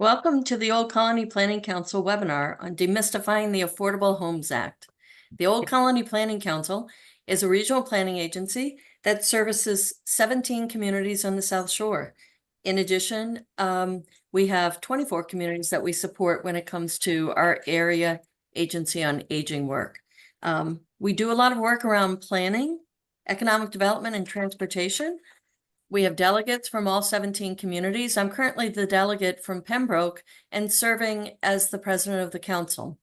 Welcome to the Old Colony Planning Council webinar on demystifying the Affordable Homes Act. The Old Colony Planning Council is a regional planning agency that services 17 communities on the South Shore. In addition, we have 24 communities that we support when it comes to our area agency on aging work. We do a lot of work around planning, economic development, and transportation. We have delegates from all 17 communities. I'm currently the delegate from Pembroke and serving as the president of the council.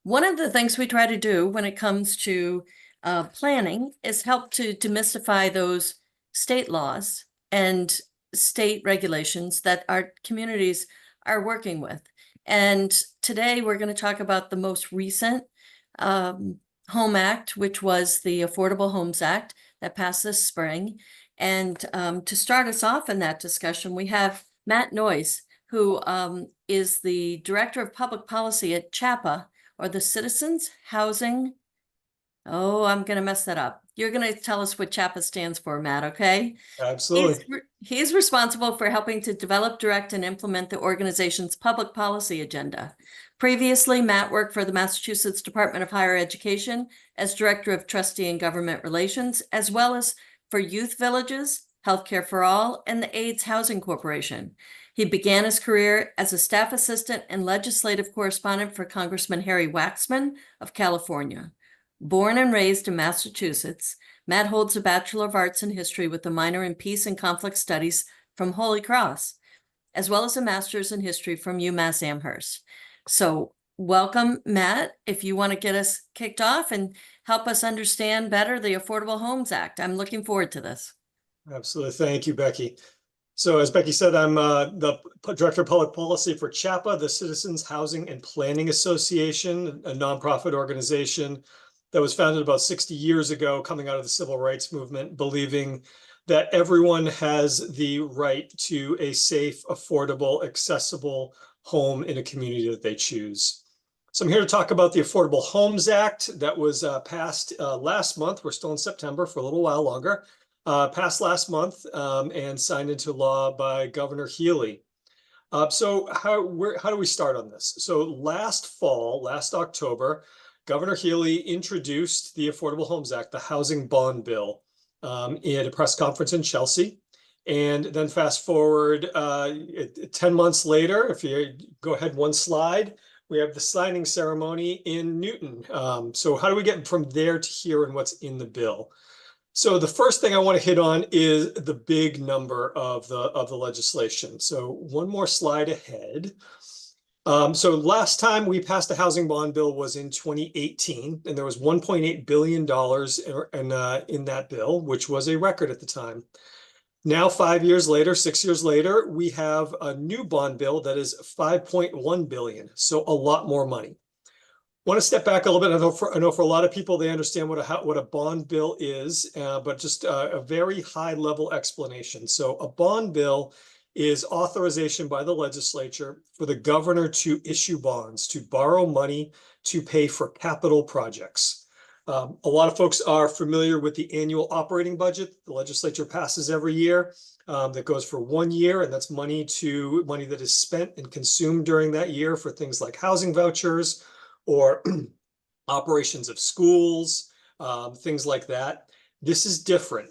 One of the things we try to do when it comes to planning is help to demystify those state laws and state regulations that our communities are working with. And today we're going to talk about the most recent Home Act, which was the Affordable Homes Act that passed this spring. And to start us off in that discussion, we have Matt Noyes, who is the Director of Public Policy at CHAPA, or the Citizens Housing. Oh, I'm going to mess that up. You're going to tell us what CHAPA stands for, Matt, okay? Absolutely. He's responsible for helping to develop, direct, and implement the organization's public policy agenda. Previously, Matt worked for the Massachusetts Department of Higher Education as Director of Trustee and Government Relations, as well as for Youth Villages, Healthcare for All, and the AIDS Housing Corporation. He began his career as a staff assistant and legislative correspondent for Congressman Harry Waxman of California. Born and raised in Massachusetts, Matt holds a Bachelor of Arts in History with a minor in Peace and Conflict Studies from Holy Cross, as well as a Master's in History from UMass Amherst. So welcome, Matt. If you want to get us kicked off and help us understand better the Affordable Homes Act. I'm looking forward to this. Absolutely. Thank you, Becky. So as Becky said, I'm the Director of Public Policy for CHAPA, the Citizens Housing and Planning Association, a nonprofit organization that was founded about 60 years ago, coming out of the civil rights movement, believing that everyone has the right to a safe, affordable, accessible home in a community that they choose. So I'm here to talk about the Affordable Homes Act that was passed last month. We're still in September for a little while longer. Passed last month and signed into law by Governor Healy. So how do we start on this? So last October, Governor Healy introduced the Affordable Homes Act, the Housing Bond Bill, at a press conference in Chelsea. And then fast forward 10 months later, if you go ahead one slide, we have the signing ceremony in Newton. So how do we get from there to here and what's in the bill? So the first thing I want to hit on is the big number of the legislation. So one more slide ahead. So last time we passed the housing bond bill was in 2018, and there was $1.8 billion in that bill, which was a record at the time. Now, 5 years later, 6 years later, we have a new bond bill that is $5.1 billion. So a lot more money. Want to step back a little bit. I know for a lot of people, they understand what a bond bill is, but just a very high level explanation. So a bond bill is authorization by the legislature for the governor to issue bonds, to borrow money to pay for capital projects. A lot of folks are familiar with the annual operating budget the legislature passes every year that goes for 1 year, and that's money that is spent and consumed during that year for things like housing vouchers or operations of schools, things like that. This is different.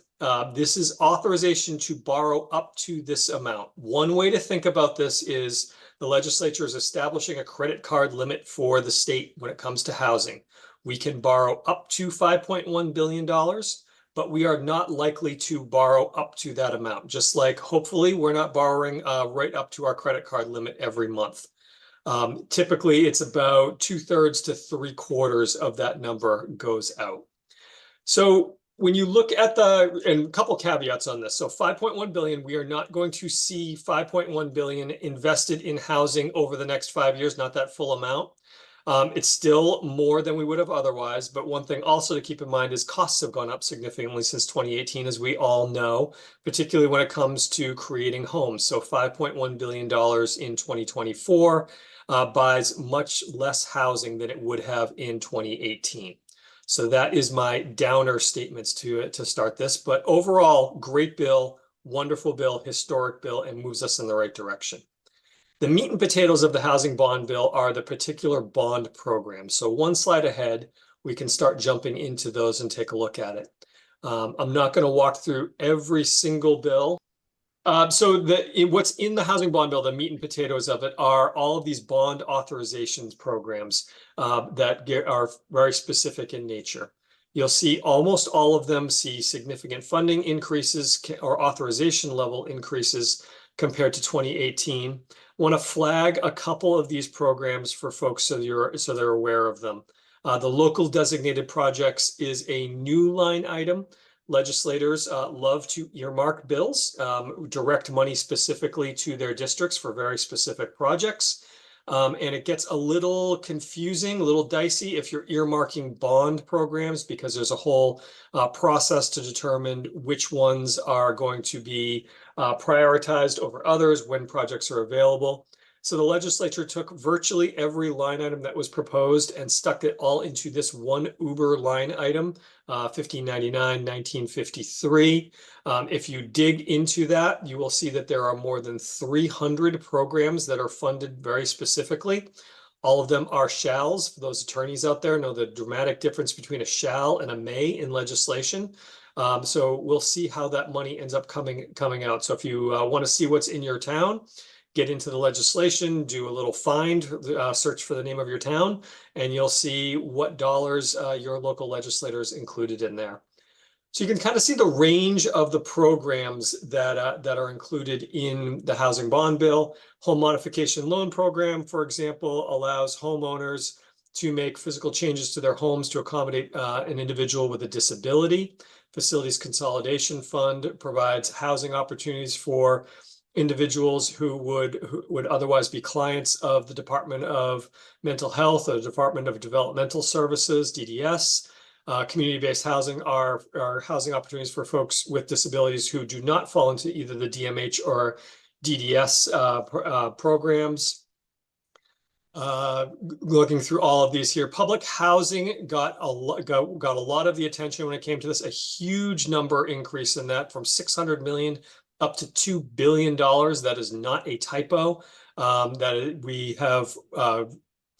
This is authorization to borrow up to this amount. One way to think about this is the legislature is establishing a credit card limit for the state when it comes to housing. We can borrow up to $5.1 billion, but we are not likely to borrow up to that amount. Just like hopefully we're not borrowing right up to our credit card limit every month. Typically, it's about 2/3 to 3/4 of that number goes out. So when you look at and a couple caveats on this. So 5.1 billion, we are not going to see 5.1 billion invested in housing over the next 5 years, not that full amount. It's still more than we would have otherwise. But one thing also to keep in mind is costs have gone up significantly since 2018, as we all know, particularly when it comes to creating homes. So $5.1 billion in 2024 buys much less housing than it would have in 2018. So that is my downer statements to start this. But overall, great bill, wonderful bill, historic bill, and moves us in the right direction. The meat and potatoes of the housing bond bill are the particular bond programs. So one slide ahead, we can start jumping into those and take a look at it. I'm not going to walk through every single bill. So what's in the housing bond bill, the meat and potatoes of it, are all of these bond authorizations programs that are very specific in nature. You'll see almost all of them see significant funding increases or authorization level increases compared to 2018. I want to flag a couple of these programs for folks so they're aware of them. The local designated projects is a new line item. Legislators love to earmark bills, direct money specifically to their districts for very specific projects. And it gets a little confusing, a little dicey if you're earmarking bond programs, because there's a whole process to determine which ones are going to be prioritized over others when projects are available. So the legislature took virtually every line item that was proposed and stuck it all into this one Uber line item, 1599, 1953. If you dig into that, you will see that there are more than 300 programs that are funded very specifically. All of them are shalls. For those attorneys out there know the dramatic difference between a shall and a may in legislation. So we'll see how that money ends up coming out. So if you want to see what's in your town, get into the legislation, do a little find, search for the name of your town, and you'll see what dollars your local legislators included in there. So you can kind of see the range of the programs that are included in the housing bond bill. Home modification loan program, for example, allows homeowners to make physical changes to their homes to accommodate an individual with a disability. Facilities Consolidation Fund provides housing opportunities for individuals who would otherwise be clients of the Department of Mental Health or the Department of Developmental Services, DDS. Community-based housing are housing opportunities for folks with disabilities who do not fall into either the DMH or DDS programs. Looking through all of these here, public housing got a lot of the attention when it came to this, a huge number increase in that from 600 million up to $2 billion. That is not a typo. We have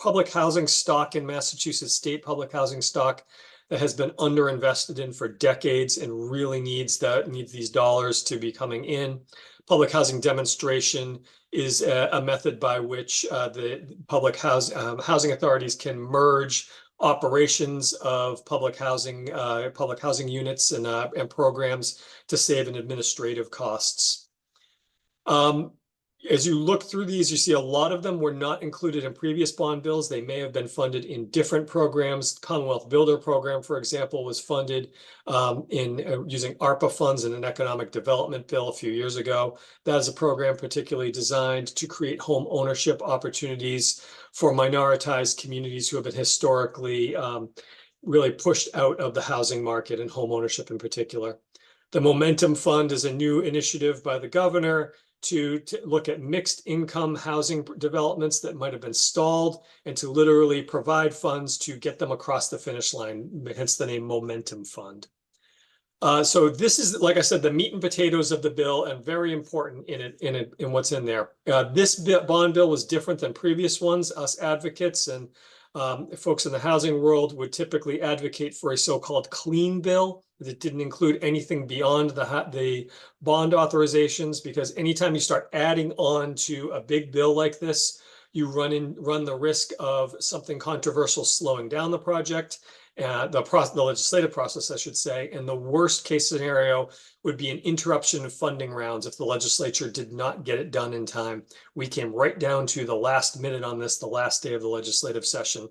public housing stock in Massachusetts, state public housing stock that has been underinvested in for decades and really needs these dollars to be coming in. Public housing demonstration is a method by which the public housing authorities can merge operations of public housing units and programs to save in administrative costs. As you look through these, you see a lot of them were not included in previous bond bills. They may have been funded in different programs. Commonwealth Builder Program, for example, was funded using ARPA funds in an economic development bill a few years ago. That is a program particularly designed to create home ownership opportunities for minoritized communities who have been historically really pushed out of the housing market and home ownership in particular. The Momentum Fund is a new initiative by the governor to look at mixed income housing developments that might have been stalled and to literally provide funds to get them across the finish line, hence the name Momentum Fund. So this is, like I said, the meat and potatoes of the bill and very important in what's in there. This bond bill was different than previous ones. Us advocates and folks in the housing world would typically advocate for a so-called clean bill that didn't include anything beyond the bond authorizations, because anytime you start adding on to a big bill like this, you run the risk of something controversial slowing down the project, the legislative process, I should say. And the worst case scenario would be an interruption of funding rounds if the legislature did not get it done in time. We came right down to the last minute on this, the last day of the legislative session,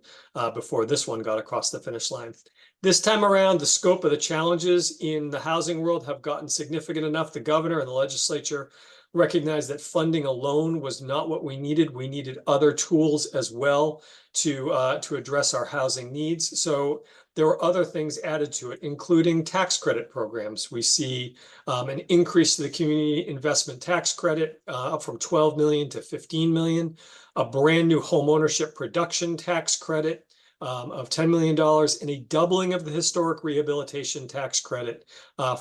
before this one got across the finish line. This time around, the scope of the challenges in the housing world have gotten significant enough. The governor and the legislature recognized that funding alone was not what we needed. We needed other tools as well to address our housing needs. So there were other things added to it, including tax credit programs. We see an increase to the community investment tax credit up from 12 million to 15 million, a brand new home ownership production tax credit, of $10 million and a doubling of the historic rehabilitation tax credit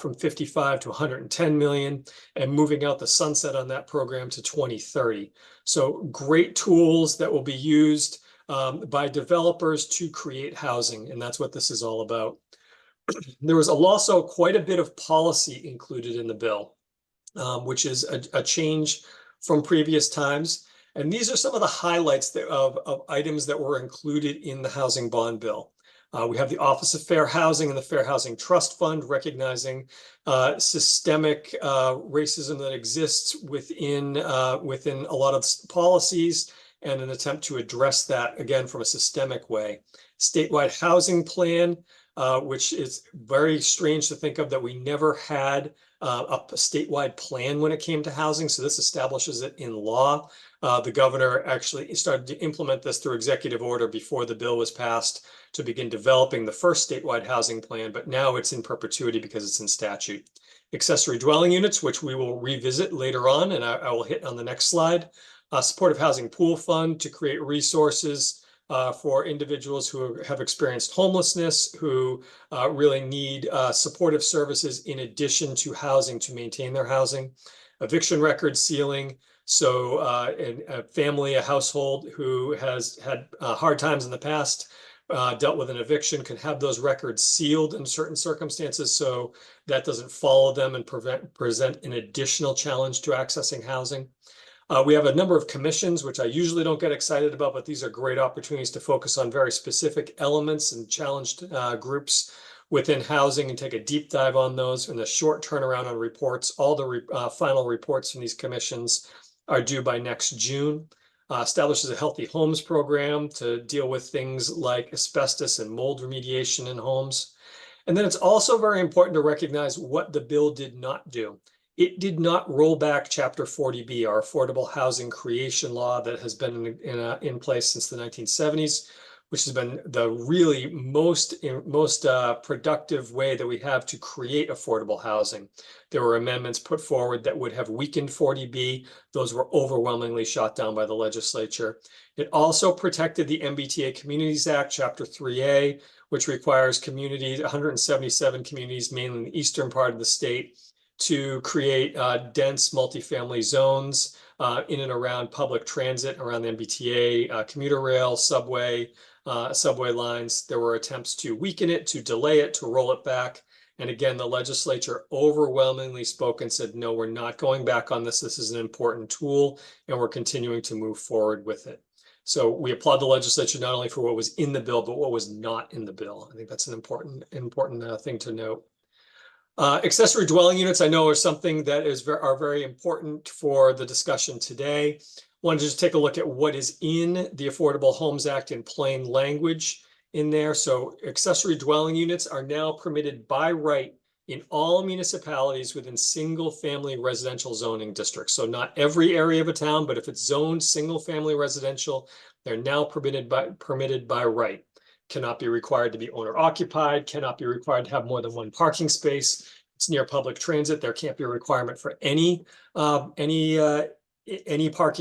from 55 to 110 million, and moving out the sunset on that program to 2030. So great tools that will be used by developers to create housing, and that's what this is all about. There was also quite a bit of policy included in the bill, which is a change from previous times. And these are some of the highlights of items that were included in the housing bond bill. We have the Office of Fair Housing and the Fair Housing Trust Fund, recognizing systemic racism that exists within a lot of policies, and an attempt to address that again from a systemic way. Statewide housing plan, which is very strange to think of that we never had a statewide plan when it came to housing. So this establishes it in law. The governor actually started to implement this through executive order before the bill was passed to begin developing the first statewide housing plan, but now it's in perpetuity because it's in statute. Accessory dwelling units, which we will revisit later on, and I will hit on the next slide. Supportive housing pool fund to create resources for individuals who have experienced homelessness, who really need supportive services in addition to housing to maintain their housing. Eviction record sealing. So a family, a household who has had hard times in the past, dealt with an eviction, can have those records sealed in certain circumstances so that doesn't follow them and present an additional challenge to accessing housing. We have a number of commissions, which I usually don't get excited about, but these are great opportunities to focus on very specific elements and challenged groups within housing and take a deep dive on those. And the short turnaround on reports, all the final reports from these commissions are due by next June. Establishes a healthy homes program to deal with things like asbestos and mold remediation in homes. And then it's also very important to recognize what the bill did not do. It did not roll back Chapter 40B, our affordable housing creation law that has been in place since the 1970s, which has been the really most productive way that we have to create affordable housing. There were amendments put forward that would have weakened 40B. Those were overwhelmingly shot down by the legislature. It also protected the MBTA Communities Act, Chapter 3A, which requires communities, 177 communities, mainly in the eastern part of the state, to create dense multifamily zones in and around public transit, around the MBTA, commuter rail, subway lines. There were attempts to weaken it, to delay it, to roll it back. And again, the legislature overwhelmingly spoke and said, no, we're not going back on this. This is an important tool, and we're continuing to move forward with it. So we applaud the legislature not only for what was in the bill, but what was not in the bill. I think that's an important thing to note. Accessory dwelling units, I know, are something that are very important for the discussion today. Wanted to just take a look at what is in the Affordable Homes Act in plain language in there. So accessory dwelling units are now permitted by right in all municipalities within single family residential zoning districts. So not every area of a town, but if it's zoned single family residential, they're now permitted by right. Cannot be required to be owner occupied, cannot be required to have more than one parking space. It's near public transit. There can't be a requirement for any parking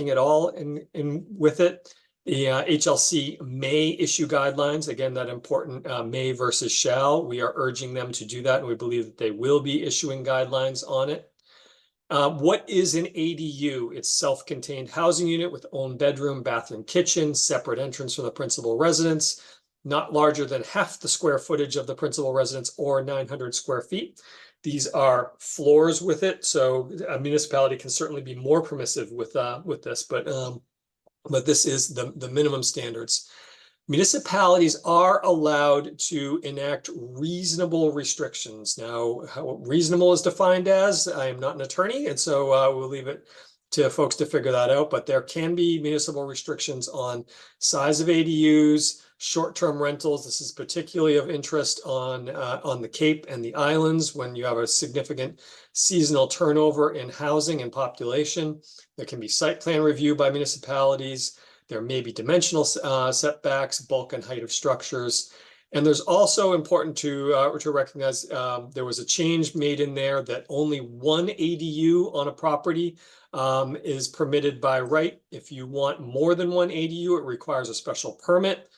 at all with it. The HLC may issue guidelines. Again, that important may versus shall. We are urging them to do that, and we believe that they will be issuing guidelines on it. What is an ADU? It's self-contained housing unit with own bedroom, bathroom, kitchen, separate entrance from the principal residence, not larger than half the square footage of the principal residence or 900 square feet. These are floors with it, so a municipality can certainly be more permissive with this, but this is the minimum standards. Municipalities are allowed to enact reasonable restrictions. Now, how reasonable is defined as, I am not an attorney, and so we'll leave it to folks to figure that out, but there can be municipal restrictions on size of ADUs, short-term rentals. This is particularly of interest on the Cape and the islands when you have a significant seasonal turnover in housing and population. There can be site plan review by municipalities. There may be dimensional setbacks, bulk and height of structures. And there's also important to recognize there was a change made in there that only one ADU on a property is permitted by right. If you want more than one ADU, it requires a special permit.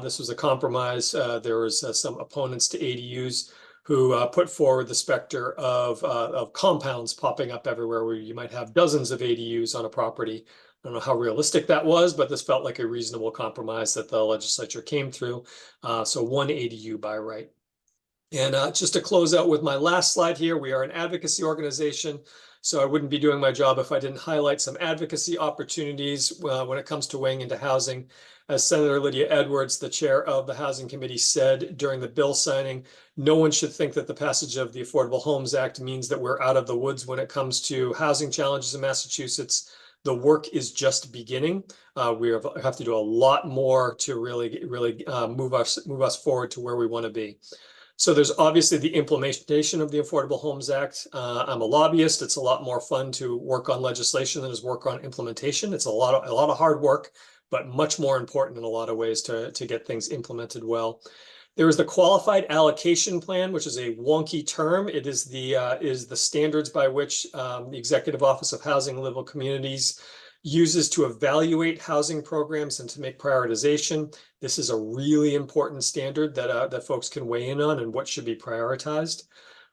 This was a compromise. There was some opponents to ADUs who put forward the specter of compounds popping up everywhere where you might have dozens of ADUs on a property. I don't know how realistic that was, but this felt like a reasonable compromise that the legislature came through. So one ADU by right. And just to close out with my last slide here, we are an advocacy organization. So I wouldn't be doing my job if I didn't highlight some advocacy opportunities when it comes to weighing into housing. As Senator Lydia Edwards, the chair of the Housing Committee, said during the bill signing, no one should think that the passage of the Affordable Homes Act means that we're out of the woods when it comes to housing challenges in Massachusetts. The work is just beginning. We have to do a lot more to really move us forward to where we want to be. So there's obviously the implementation of the Affordable Homes Act. I'm a lobbyist. It's a lot more fun to work on legislation than is work on implementation. It's a lot of hard work, but much more important in a lot of ways to get things implemented well. There is the qualified allocation plan, which is a wonky term. It is the standards by which the Executive Office of Housing and Livable Communities uses to evaluate housing programs and to make prioritization. This is a really important standard that folks can weigh in on and what should be prioritized.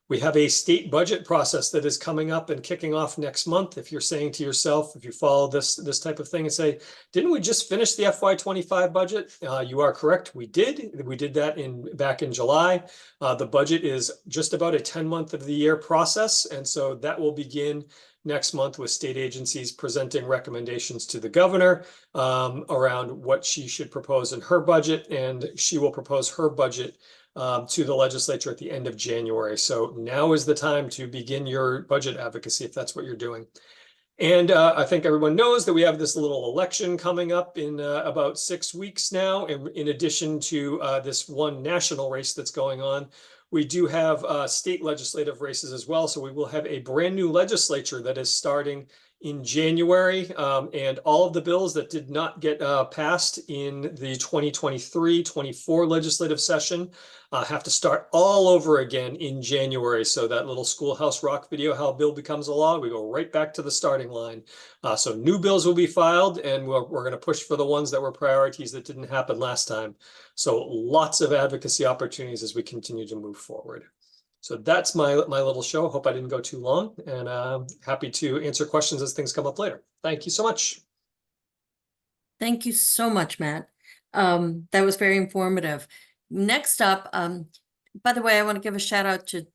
We have a state budget process that is coming up and kicking off next month. If you're saying to yourself, if you follow this type of thing and say, didn't we just finish the FY25 budget? You are correct. We did. We did that back in July. The budget is just about a 10-month of the year process. And so that will begin next month with state agencies presenting recommendations to the governor around what she should propose in her budget. And she will propose her budget to the legislature at the end of January. So now is the time to begin your budget advocacy if that's what you're doing. And I think everyone knows that we have this little election coming up in about 6 weeks now. And in addition to this one national race that's going on, we do have state legislative races as well. So we will have a brand new legislature that is starting in January, and all of the bills that did not get passed in the 2023-24 legislative session have to start all over again in January. So that little Schoolhouse Rock video, how a bill becomes a law, we go right back to the starting line. So new bills will be filed, and we're going to push for the ones that were priorities that didn't happen last time. So lots of advocacy opportunities as we continue to move forward. So that's my little show. Hope I didn't go too long, and happy to answer questions as things come up later. Thank you so much. Thank you so much, Matt. That was very informative. Next up, by the way, I want to give a shout out to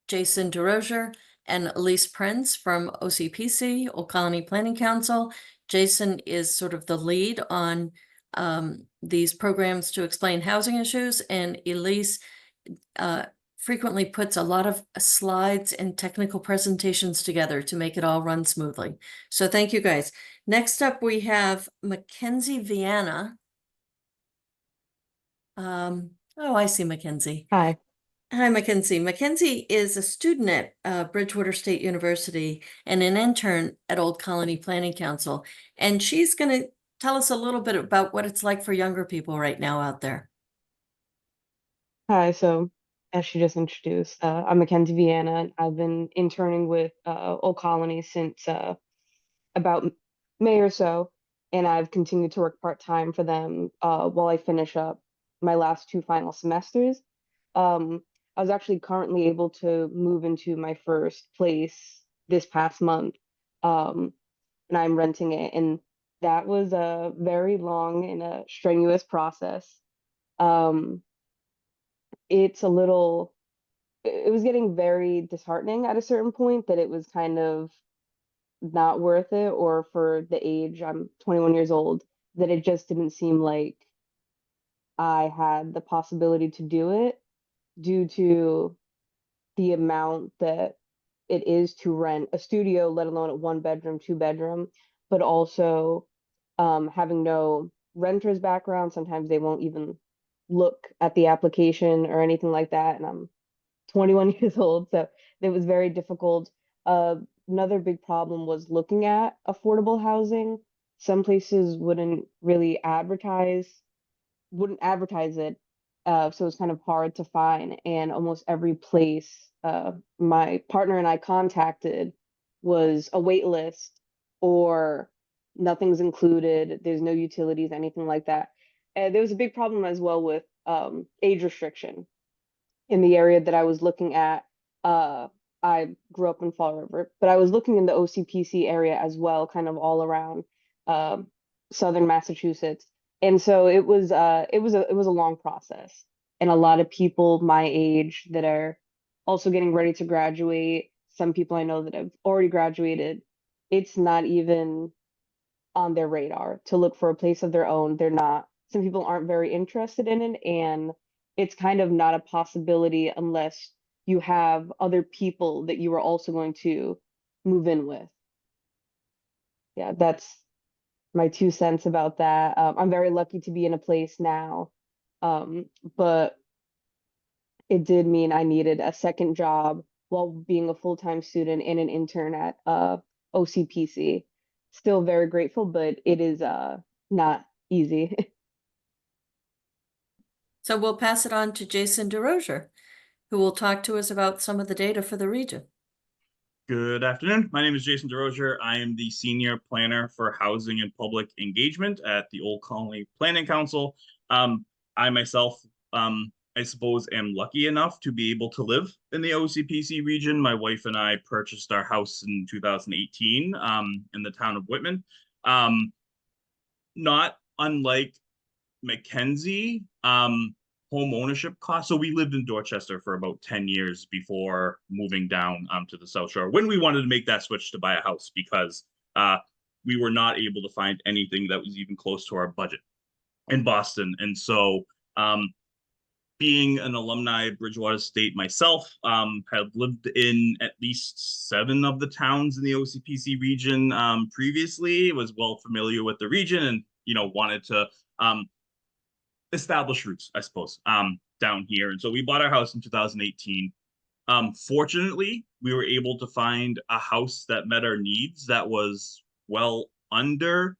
Jason Desrosier and Elise Prince from OCPC, Old Colony Planning Council. Jason is sort of the lead on these programs to explain housing issues, and Elise frequently puts a lot of slides and technical presentations together to make it all run smoothly. So thank you guys. Next up, we have MacKenzie Vianna. Oh, I see MacKenzie. Hi. Hi, MacKenzie. MacKenzie is a student at Bridgewater State University and an intern at Old Colony Planning Council. And she's going to tell us a little bit about what it's like for younger people right now out there. Hi, so as she just introduced, I'm MacKenzie Vianna, and I've been interning with Old Colony since about May or so, and I've continued to work part-time for them while I finish up my last 2 final semesters. I was actually currently able to move into my first place this past month, and I'm renting it, and that was a very long and a strenuous process. It was getting very disheartening at a certain point that it was kind of not worth it, or for the age, I'm 21 years old, that it just didn't seem like I had the possibility to do it due to the amount that it is to rent a studio, let alone a 1-bedroom, 2-bedroom, but also having no renter's background. Sometimes they won't even look at the application or anything like that, and I'm 21 years old, so it was very difficult. Another big problem was looking at affordable housing. Some places wouldn't advertise it, so it was kind of hard to find, and almost every place my partner and I contacted was a wait list, or nothing's included, there's no utilities, anything like that. there was a big problem as well with age restriction in the area that I was looking at. I grew up in Fall River, but I was looking in the OCPC area as well, kind of all around southern Massachusetts. And so it was a long process. And a lot of people my age that are also getting ready to graduate, some people I know that have already graduated, it's not even on their radar to look for a place of their own. They're not, some people aren't very interested in it, and it's kind of not a possibility unless you have other people that you are also going to move in with. Yeah, that's my 2 cents about that. I'm very lucky to be in a place now, but it did mean I needed a second job while being a full-time student and an intern at OCPC. Still very grateful, but it is not easy. So we'll pass it on to Jason Desrosier, who will talk to us about some of the data for the region. Good afternoon. My name is Jason Desrosier. I am the Senior Planner for Housing and Public Engagement at the Old Colony Planning Council. I myself, I suppose, am lucky enough to be able to live in the OCPC region. My wife and I purchased our house in 2018 in the town of Whitman. Not unlike MacKenzie, home ownership costs. So we lived in Dorchester for about 10 years before moving down to the South Shore when we wanted to make that switch to buy a house, because we were not able to find anything that was even close to our budget in Boston. And so being an alumni of Bridgewater State myself, have lived in at least 7 of the towns in the OCPC region previously, was well familiar with the region, and wanted to establish roots, I suppose, down here. And so we bought our house in 2018. Fortunately, we were able to find a house that met our needs that was well under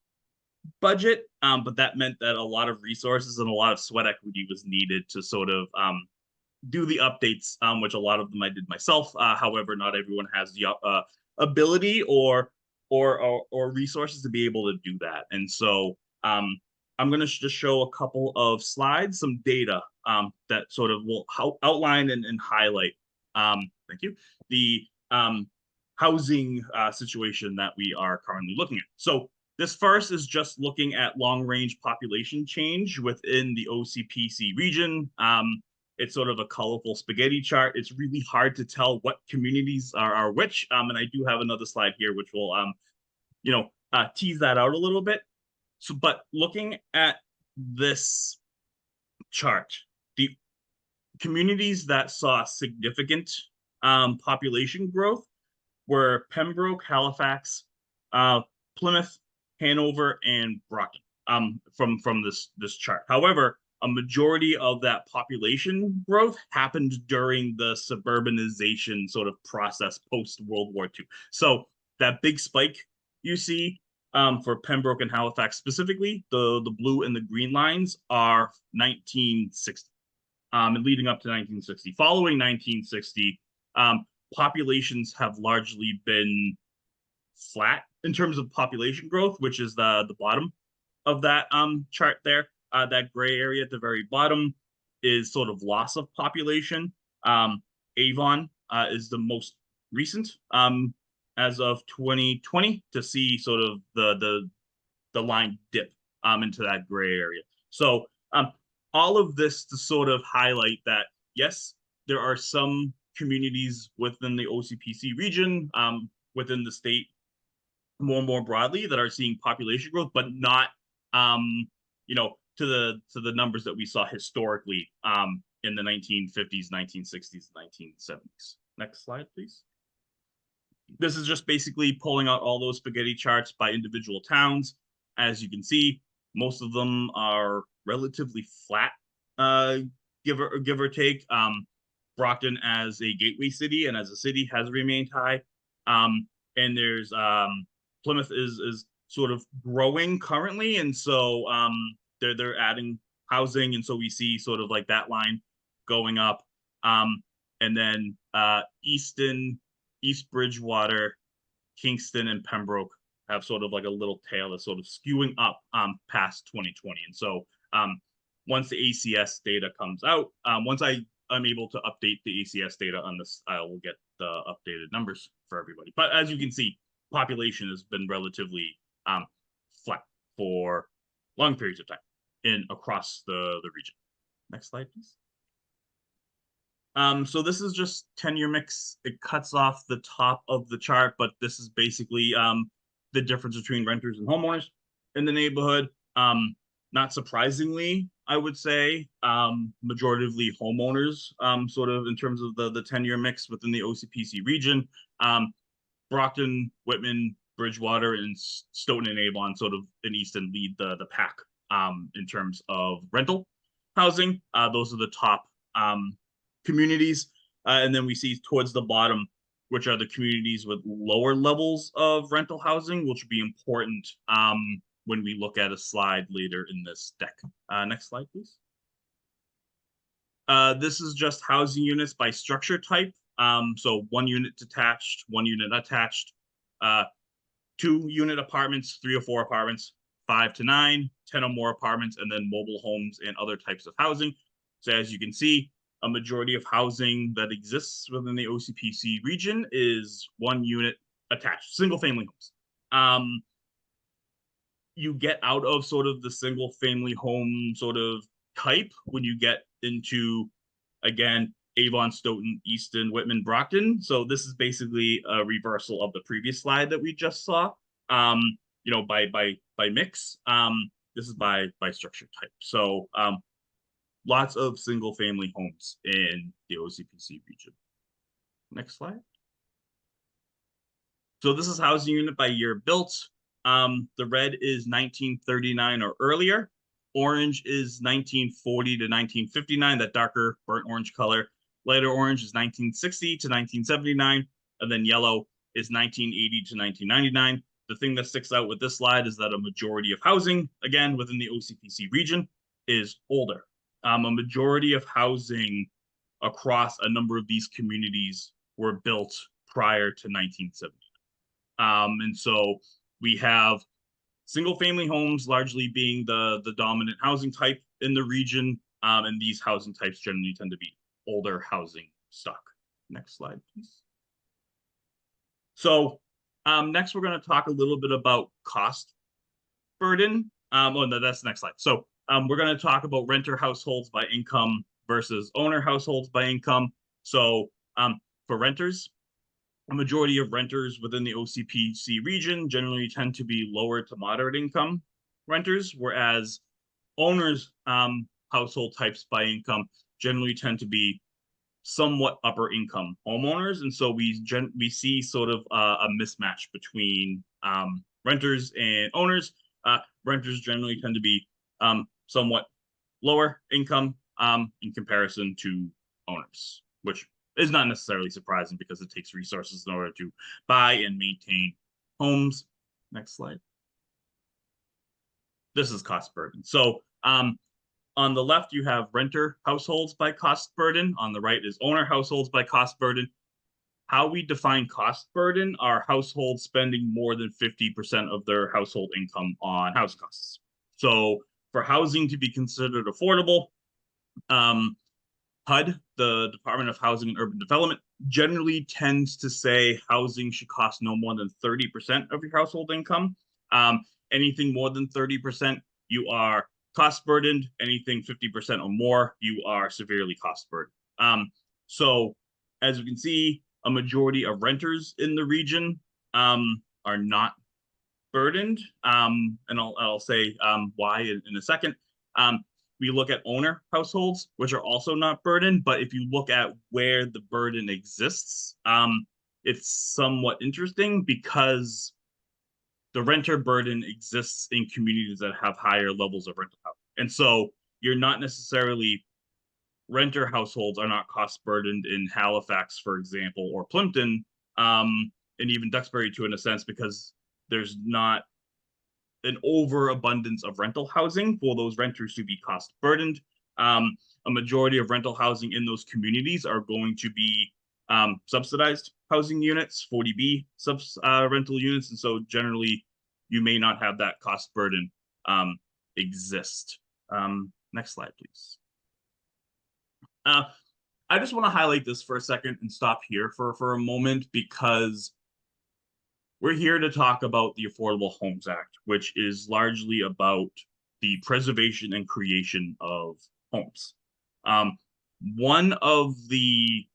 budget, but that meant that a lot of resources and a lot of sweat equity was needed to sort of do the updates, which a lot of them I did myself. However, not everyone has the ability or resources to be able to do that. And so I'm going to just show a couple of slides, some data that sort of will outline and highlight, thank you, the housing situation that we are currently looking at. So this first is just looking at long-range population change within the OCPC region. It's sort of a colorful spaghetti chart. It's really hard to tell what communities are which. And I do have another slide here, which will, tease that out a little bit. So, but looking at this chart, the communities that saw significant population growth were Pembroke, Halifax, Plymouth, Hanover, and Brockton from this chart. However, a majority of that population growth happened during the suburbanization sort of process post-World War II. So that big spike you see for Pembroke and Halifax specifically, the blue and the green lines are 1960 and leading up to 1960. Following 1960, populations have largely been flat in terms of population growth, which is the bottom of that chart there. That gray area at the very bottom is sort of loss of population. Avon is the most recent as of 2020 to see sort of the line dip into that gray area. So all of this to sort of highlight that, yes, there are some communities within the OCPC region, within the state more broadly, that are seeing population growth, but not to the numbers that we saw historically in the 1950s, 1960s, 1970s. Next slide, please. This is just basically pulling out all those spaghetti charts by individual towns. As you can see, most of them are relatively flat, give or take. Brockton as a gateway city and as a city has remained high. And there's Plymouth is sort of growing currently, and so they're adding housing, and so we see sort of like that line going up. And then Easton, East Bridgewater, Kingston, and Pembroke have sort of like a little tail that's sort of skewing up past 2020. And so Once the ACS data comes out, once I'm able to update the ACS data on this, I will get the updated numbers for everybody. But as you can see, population has been relatively flat for long periods of time across the region. Next slide, please. So this is just 10-year mix. It cuts off the top of the chart, but this is basically the difference between renters and homeowners in the neighborhood. Not surprisingly, I would say, majoritively homeowners, sort of in terms of the 10-year mix within the OCPC region. Brockton, Whitman, Bridgewater, and Stoughton and Avon sort of in Easton lead the pack in terms of rental housing. Those are the top communities. And then we see towards the bottom, which are the communities with lower levels of rental housing, which will be important when we look at a slide later in this deck. Next slide, please. This is just housing units by structure type. So 1 unit detached, 1 unit attached, 2 unit apartments, 3 or 4 apartments, 5 to 9, 10 or more apartments, and then mobile homes and other types of housing. So as you can see, a majority of housing that exists within the OCPC region is 1 unit attached, single family homes. You get out of sort of the single family home sort of type when you get into, again, Avon, Stoughton, Easton, Whitman, Brockton. So this is basically a reversal of the previous slide that we just saw. You know, by mix. This is by structure type. So lots of single family homes in the OCPC region. Next slide. So this is housing unit by year built. The red is 1939 or earlier. Orange is 1940 to 1959, that darker burnt orange color. Lighter orange is 1960 to 1979, and then yellow is 1980 to 1999. The thing that sticks out with this slide is that a majority of housing, again, within the OCPC region, is older. A majority of housing across a number of these communities were built prior to 1970. And so we have single family homes largely being the dominant housing type in the region. And these housing types generally tend to be older housing stock. Next slide, please. So next, we're going to talk a little bit about cost burden. Oh, no, that's the next slide. So we're going to talk about renter households by income versus owner households by income. So for renters, a majority of renters within the OCPC region generally tend to be lower to moderate income renters, whereas owners household types by income generally tend to be somewhat upper income homeowners. And so we see sort of a mismatch between renters and owners. Renters generally tend to be somewhat lower income in comparison to owners, which is not necessarily surprising because it takes resources in order to buy and maintain homes. Next slide. This is cost burden. So on the left, you have renter households by cost burden. On the right is owner households by cost burden. How we define cost burden are households spending more than 50% of their household income on house costs. So for housing to be considered affordable, HUD, the Department of Housing and Urban Development, generally tends to say housing should cost no more than 30% of your household income. Anything more than 30%, you are cost burdened. Anything 50% or more, you are severely cost burdened. So as you can see, a majority of renters in the region are not burdened. And I'll say why in a second. We look at owner households, which are also not burdened. But if you look at where the burden exists, it's somewhat interesting because the renter burden exists in communities that have higher levels of rental housing. And so you're not necessarily, renter households are not cost burdened in Halifax, for example, or Plimpton, and even Duxbury to in a sense, because there's not an overabundance of rental housing for those renters to be cost burdened. A majority of rental housing in those communities are going to be subsidized housing units, 40B rental units. And so generally you may not have that cost burden exist. Next slide, please. I just want to highlight this for a second and stop here for a moment, because we're here to talk about the Affordable Homes Act, which is largely about the preservation and creation of homes. One of the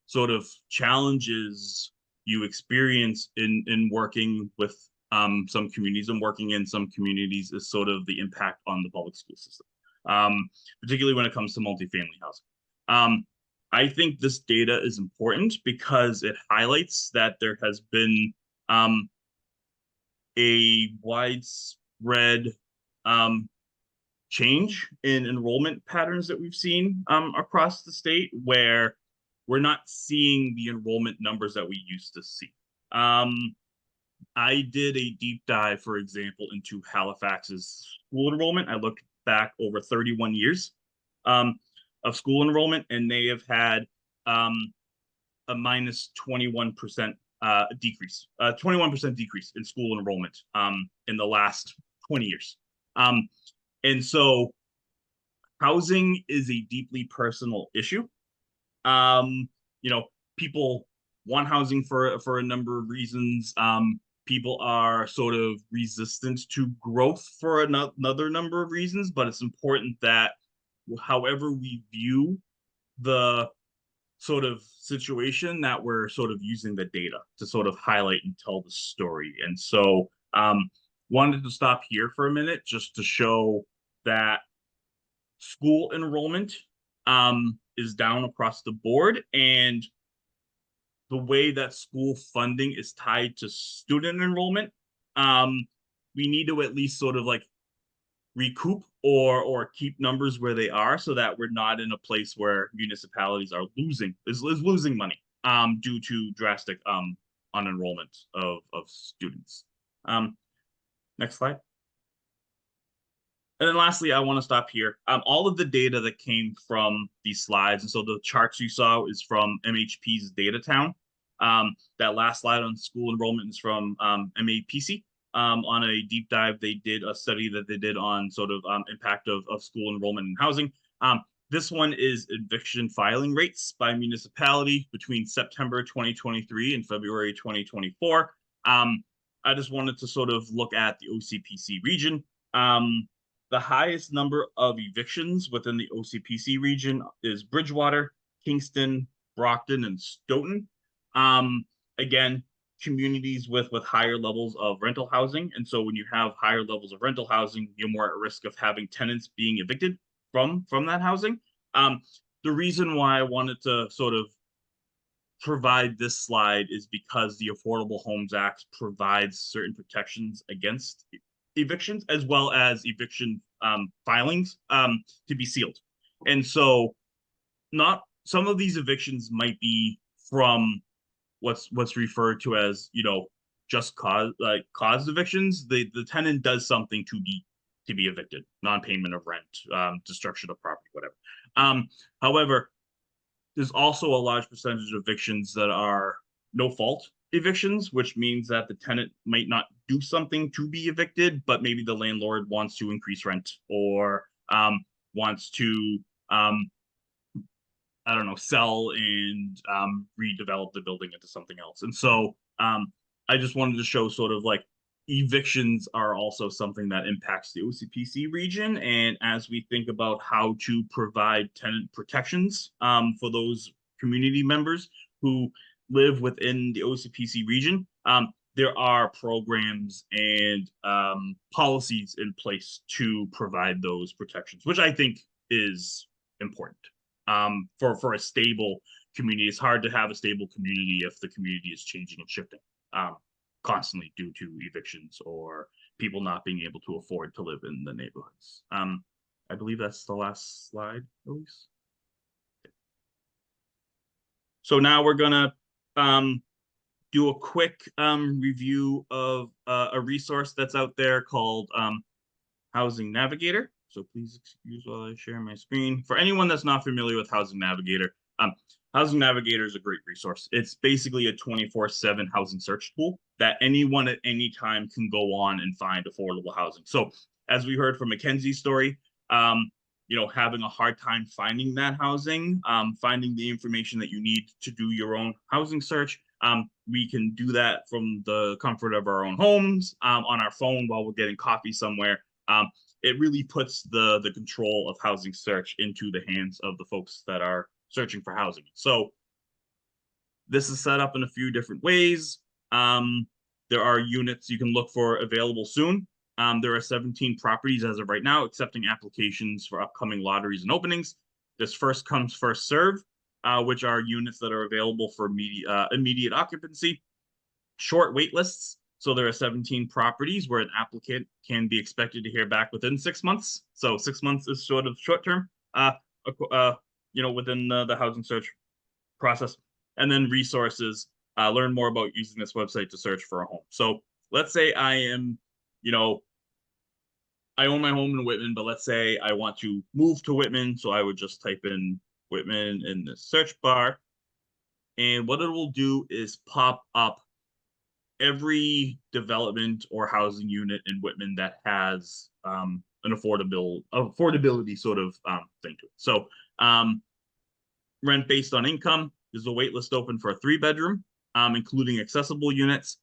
sort of challenges you experience in working with some communities and working in some communities is sort of the impact on the public school system, particularly when it comes to multifamily housing. I think this data is important because it highlights that there has been a widespread change in enrollment patterns that we've seen across the state, where we're not seeing the enrollment numbers that we used to see. I did a deep dive, for example, into Halifax's school enrollment. I looked back over 31 years of school enrollment, and they have had a minus 21% decrease, 21% decrease in school enrollment in the last 20 years. And so housing is a deeply personal issue. People want housing for a number of reasons. People are sort of resistant to growth for another number of reasons, but it's important that however we view the sort of situation, that we're sort of using the data to sort of highlight and tell the story. And so wanted to stop here for a minute just to show that school enrollment is down across the board, and the way that school funding is tied to student enrollment, we need to at least sort of like recoup or keep numbers where they are, so that we're not in a place where municipalities are losing money due to drastic unenrollment of students. Next slide. And then lastly, I want to stop here. All of the data that came from these slides, and so the charts you saw is from MHP's Data Town. That last slide on school enrollment is from MAPC. On a deep dive, they did a study that they did on sort of impact of school enrollment and housing. This one is eviction filing rates by municipality between September 2023 and February 2024. I just wanted to sort of look at the OCPC region. The highest number of evictions within the OCPC region is Bridgewater, Kingston, Brockton, and Stoughton. Again, communities with higher levels of rental housing. And so when you have higher levels of rental housing, you're more at risk of having tenants being evicted from that housing. The reason why I wanted to sort of provide this slide is because the Affordable Homes Act provides certain protections against evictions, as well as eviction filings to be sealed. And so not some of these evictions might be from what's referred to as, just cause evictions. The tenant does something to be evicted, non-payment of rent, destruction of property, whatever. However, there's also a large percentage of evictions that are no fault evictions, which means that the tenant might not do something to be evicted, but maybe the landlord wants to increase rent or wants to sell and redevelop the building into something else. And so I just wanted to show sort of like evictions are also something that impacts the OCPC region. And as we think about how to provide tenant protections for those community members who live within the OCPC region, there are programs and policies in place to provide those protections, which I think is important for a stable community. It's hard to have a stable community if the community is changing and shifting constantly due to evictions or people not being able to afford to live in the neighborhoods. I believe that's the last slide, Elise. So now we're gonna do a quick review of a resource that's out there called Housing Navigator. So please excuse while I share my screen. For anyone that's not familiar with Housing Navigator, Housing Navigator is a great resource. It's basically a 24/7 housing search tool that anyone at any time can go on and find affordable housing. So as we heard from MacKenzie's story, having a hard time finding that housing, finding the information that you need to do your own housing search. We can do that from the comfort of our own homes, on our phone while we're getting coffee somewhere. It really puts the control of housing search into the hands of the folks that are searching for housing. So this is set up in a few different ways. There are units you can look for available soon. There are 17 properties as of right now, accepting applications for upcoming lotteries and openings. This first comes, first serve, which are units that are available for immediate occupancy. Short wait lists. So there are 17 properties where an applicant can be expected to hear back within 6 months. So 6 months is sort of short term, within the housing search process. And then resources, learn more about using this website to search for a home. So let's say I am, I own my home in Whitman, but let's say I want to move to Whitman. So I would just type in Whitman in the search bar. And what it will do is pop up every development or housing unit in Whitman that has an affordability sort of thing to it. So rent based on income. There's a wait list open for a 3-bedroom, including accessible units.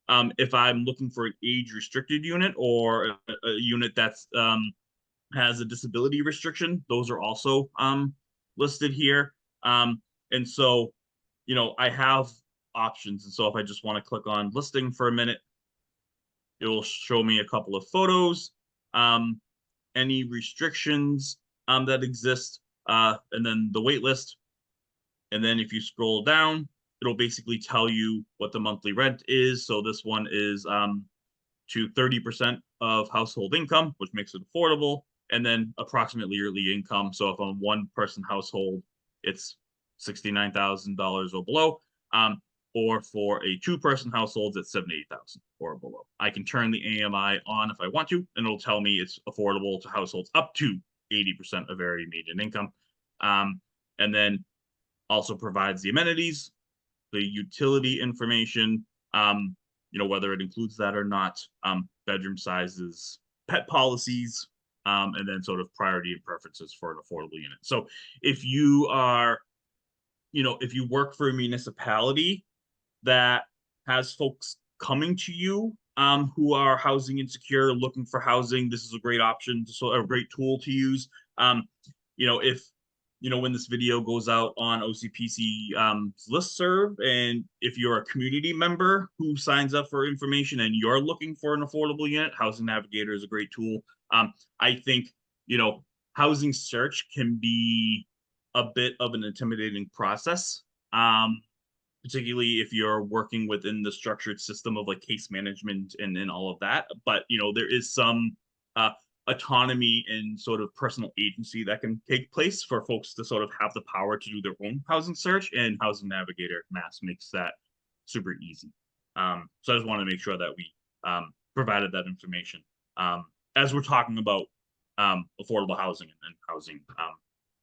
If I'm looking for an age-restricted unit or a unit that's has a disability restriction, those are also listed here. And so, I have options. And so if I just want to click on listing for a minute, it will show me a couple of photos, any restrictions that exist, and then the wait list. And then if you scroll down, it'll basically tell you what the monthly rent is. So this one is to 30% of household income, which makes it affordable, and then approximately yearly income. So if I'm a one-person household, it's $69,000 or below. Or for a 2-person household, it's $78,000 or below. I can turn the AMI on if I want to, and it'll tell me it's affordable to households up to 80% of area median income. And then also provides the amenities, the utility information, whether it includes that or not, bedroom sizes, pet policies, and then sort of priority and preferences for an affordable unit. So if you are, if you work for a municipality that has folks coming to you who are housing insecure, looking for housing, this is a great option, so a great tool to use. If when this video goes out on OCPC listserv, and if you're a community member who signs up for information and you're looking for an affordable unit, Housing Navigator is a great tool. I think, housing search can be a bit of an intimidating process, particularly if you're working within the structured system of like case management and all of that. But, there is some autonomy and sort of personal agency that can take place for folks to sort of have the power to do their own housing search, and Housing Navigator Mass makes that super easy. So I just want to make sure that we provided that information as we're talking about affordable housing and housing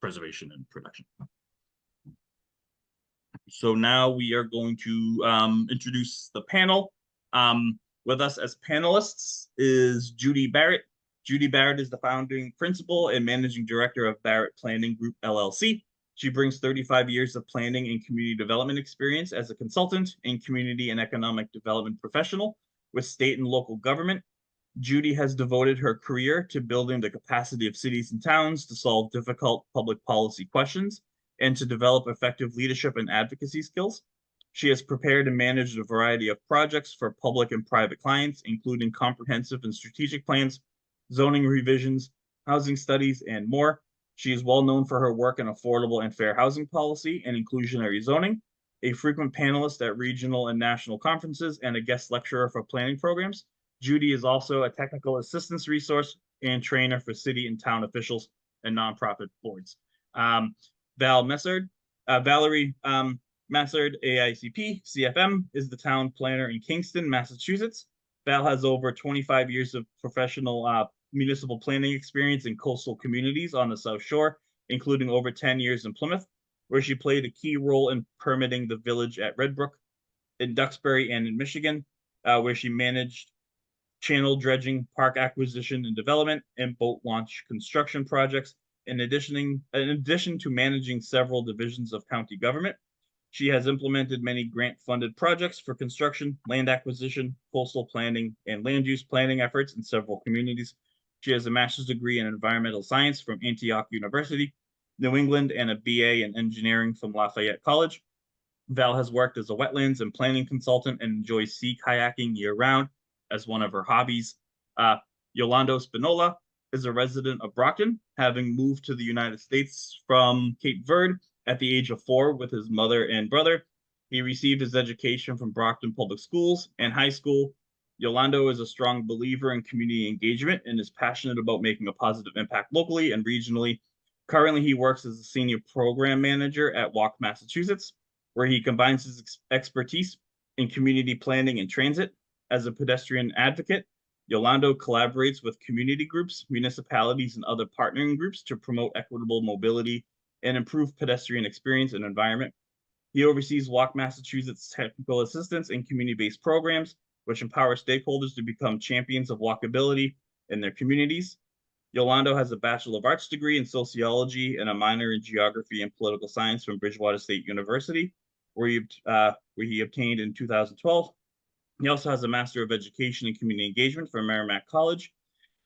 preservation and production. So now we are going to introduce the panel. With us as panelists is Judi Barrett. Judi Barrett is the founding principal and managing director of Barrett Planning Group LLC. She brings 35 years of planning and community development experience as a consultant and community and economic development professional with state and local government. Judi has devoted her career to building the capacity of cities and towns to solve difficult public policy questions and to develop effective leadership and advocacy skills. She has prepared and managed a variety of projects for public and private clients, including comprehensive and strategic plans, zoning revisions, housing studies, and more. She is well known for her work in affordable and fair housing policy and inclusionary zoning, a frequent panelist at regional and national conferences, and a guest lecturer for planning programs. Judi is also a technical assistance resource and trainer for city and town officials and nonprofit boards. Val Massard, Valerie Massard AICP, CFM, is the town planner in Kingston, Massachusetts. Val has over 25 years of professional municipal planning experience in coastal communities on the South Shore, including over 10 years in Plymouth, where she played a key role in permitting the village at Red Brook, in Duxbury, and in Michigan, where she managed channel dredging, park acquisition and development, and boat launch construction projects, in addition to managing several divisions of county government. She has implemented many grant-funded projects for construction, land acquisition, coastal planning, and land use planning efforts in several communities. She has a master's degree in environmental science from Antioch University, New England, and a BA in engineering from Lafayette College. Val has worked as a wetlands and planning consultant and enjoys sea kayaking year-round as one of her hobbies. Iolando Spinola is a resident of Brockton, having moved to the United States from Cape Verde at the age of 4 with his mother and brother. He received his education from Brockton Public Schools and high school. Iolando is a strong believer in community engagement and is passionate about making a positive impact locally and regionally. Currently, he works as a senior program manager at Walk, Massachusetts, where he combines his expertise in community planning and transit. As a pedestrian advocate, Iolando collaborates with community groups, municipalities, and other partnering groups to promote equitable mobility and improve pedestrian experience and environment. He oversees Walk Massachusetts technical assistance and community-based programs, which empower stakeholders to become champions of walkability in their communities. Iolando has a Bachelor of Arts degree in sociology and a minor in geography and political science from Bridgewater State University, where he obtained in 2012. He also has a Master of Education in Community Engagement from Merrimack College.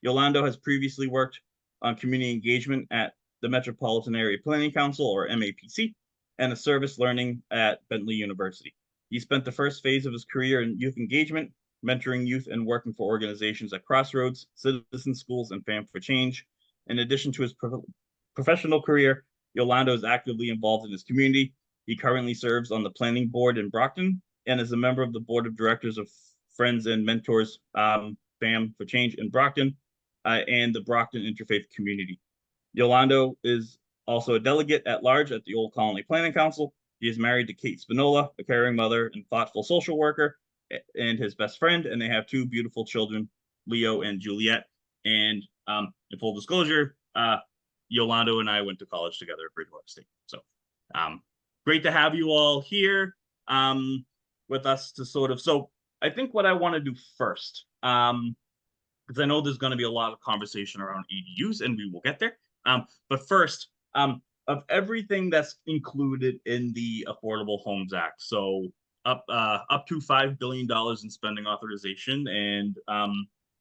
Iolando has previously worked on community engagement at the Metropolitan Area Planning Council, or MAPC, and a service learning at Bentley University. He spent the first phase of his career in youth engagement, mentoring youth and working for organizations at Crossroads, Citizen Schools, and Fam for Change. In addition to his professional career, Iolando is actively involved in his community. He currently serves on the planning board in Brockton and is a member of the board of directors of Friends and Mentors, Fam for Change in Brockton, and the Brockton Interfaith Community. Iolando is also a delegate at large at the Old Colony Planning Council. He is married to Kate Spinola, a caring mother and thoughtful social worker, and his best friend, and they have 2 beautiful children, Leo and Juliet. And in full disclosure, Iolando and I went to college together at Bridgewater State. So great to have you all here with us to sort of, so I think what I want to do first, because I know there's going to be a lot of conversation around ADUs, and we will get there. But first, of everything that's included in the Affordable Homes Act, so up to $5 billion in spending authorization and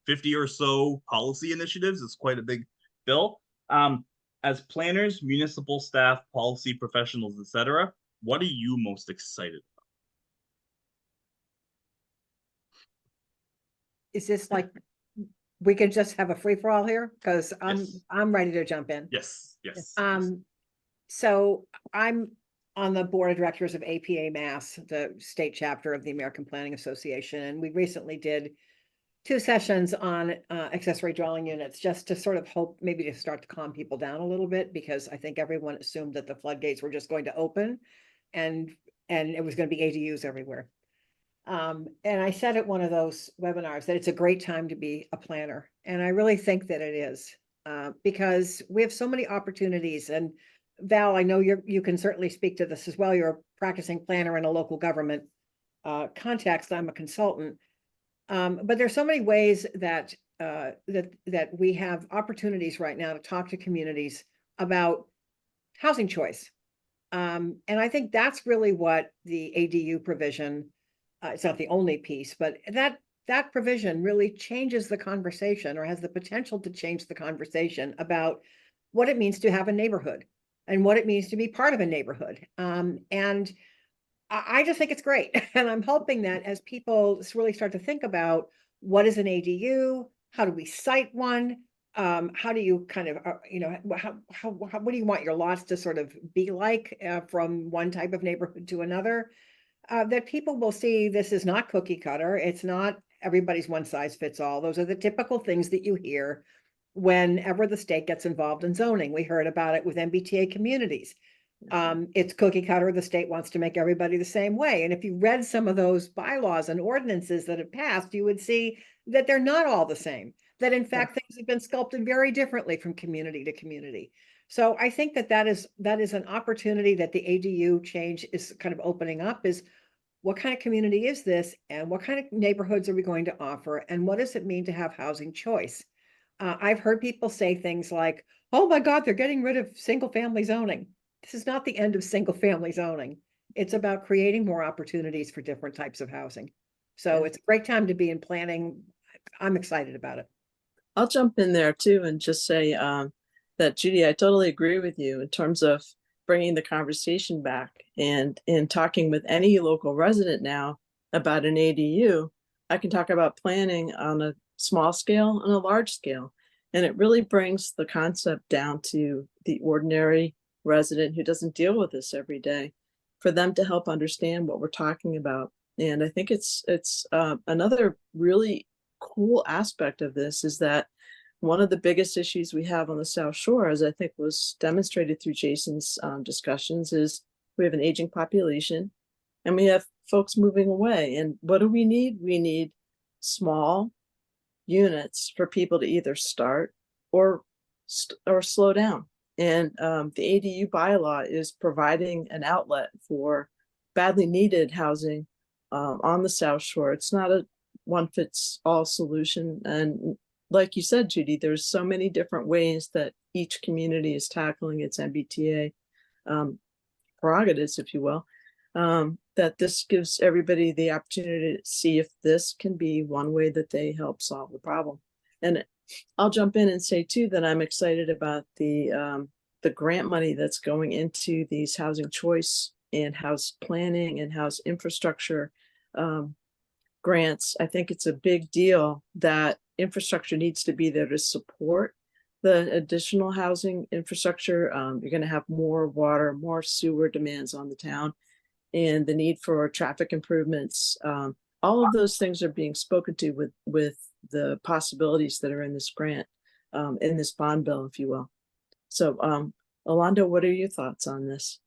50 or so policy initiatives, is quite a big bill. As planners, municipal staff, policy professionals, etc., what are you most excited about? Is this like, we could just have a free-for-all here? Because Yes. I'm ready to jump in. Yes. So I'm on the board of directors of APA Mass, the state chapter of the American Planning Association, and we recently did 2 sessions on accessory dwelling units, just to sort of hope maybe to start to calm people down a little bit, because I think everyone assumed that the floodgates were just going to open and it was going to be ADUs everywhere. And I said at one of those webinars that it's a great time to be a planner. And I really think that it is, because we have so many opportunities. And Val, I know you can certainly speak to this as well. You're a practicing planner in a local government context. I'm a consultant. But there's so many ways that that we have opportunities right now to talk to communities about housing choice. And I think that's really what the ADU provision, it's not the only piece, but that provision really changes the conversation, or has the potential to change the conversation about what it means to have a neighborhood and what it means to be part of a neighborhood. And I just think it's great. And I'm hoping that as people really start to think about what is an ADU, how do we cite one? How do you kind of, what do you want your lots to sort of be like from one type of neighborhood to another? That people will see this is not cookie cutter. It's not everybody's one size fits all. Those are the typical things that you hear whenever the state gets involved in zoning. We heard about it with MBTA communities. It's cookie cutter. The state wants to make everybody the same way. And if you read some of those bylaws and ordinances that have passed, you would see that they're not all the same, that in fact, things have been sculpted very differently from community to community. So I think that is an opportunity that the ADU change is kind of opening up, is what kind of community is this? And what kind of neighborhoods are we going to offer? And what does it mean to have housing choice? I've heard people say things like, oh my God, they're getting rid of single family zoning. This is not the end of single family zoning. It's about creating more opportunities for different types of housing. So it's a great time to be in planning. I'm excited about it. I'll jump in there too and just say that, Judi, I totally agree with you in terms of bringing the conversation back and in talking with any local resident now about an ADU. I can talk about planning on a small scale and a large scale. And it really brings the concept down to the ordinary resident who doesn't deal with this every day, for them to help understand what we're talking about. And I think it's another really cool aspect of this is that one of the biggest issues we have on the South Shore, as I think was demonstrated through Jason's discussions, is we have an aging population and we have folks moving away. And what do we need? We need small units for people to either start or slow down. And the ADU bylaw is providing an outlet for badly needed housing on the South Shore. It's not a one-fits-all solution. And like you said, Judi, there's so many different ways that each community is tackling its MBTA prerogatives, if you will, that this gives everybody the opportunity to see if this can be one way that they help solve the problem. And I'll jump in and say too that I'm excited about the grant money that's going into these housing choice and house planning and house infrastructure grants. I think it's a big deal that infrastructure needs to be there to support the additional housing infrastructure. You're going to have more water, more sewer demands on the town, and the need for traffic improvements. All of those things are being spoken to with the possibilities that are in this grant, in this bond bill, if you will. So, Iolando, what are your thoughts on this?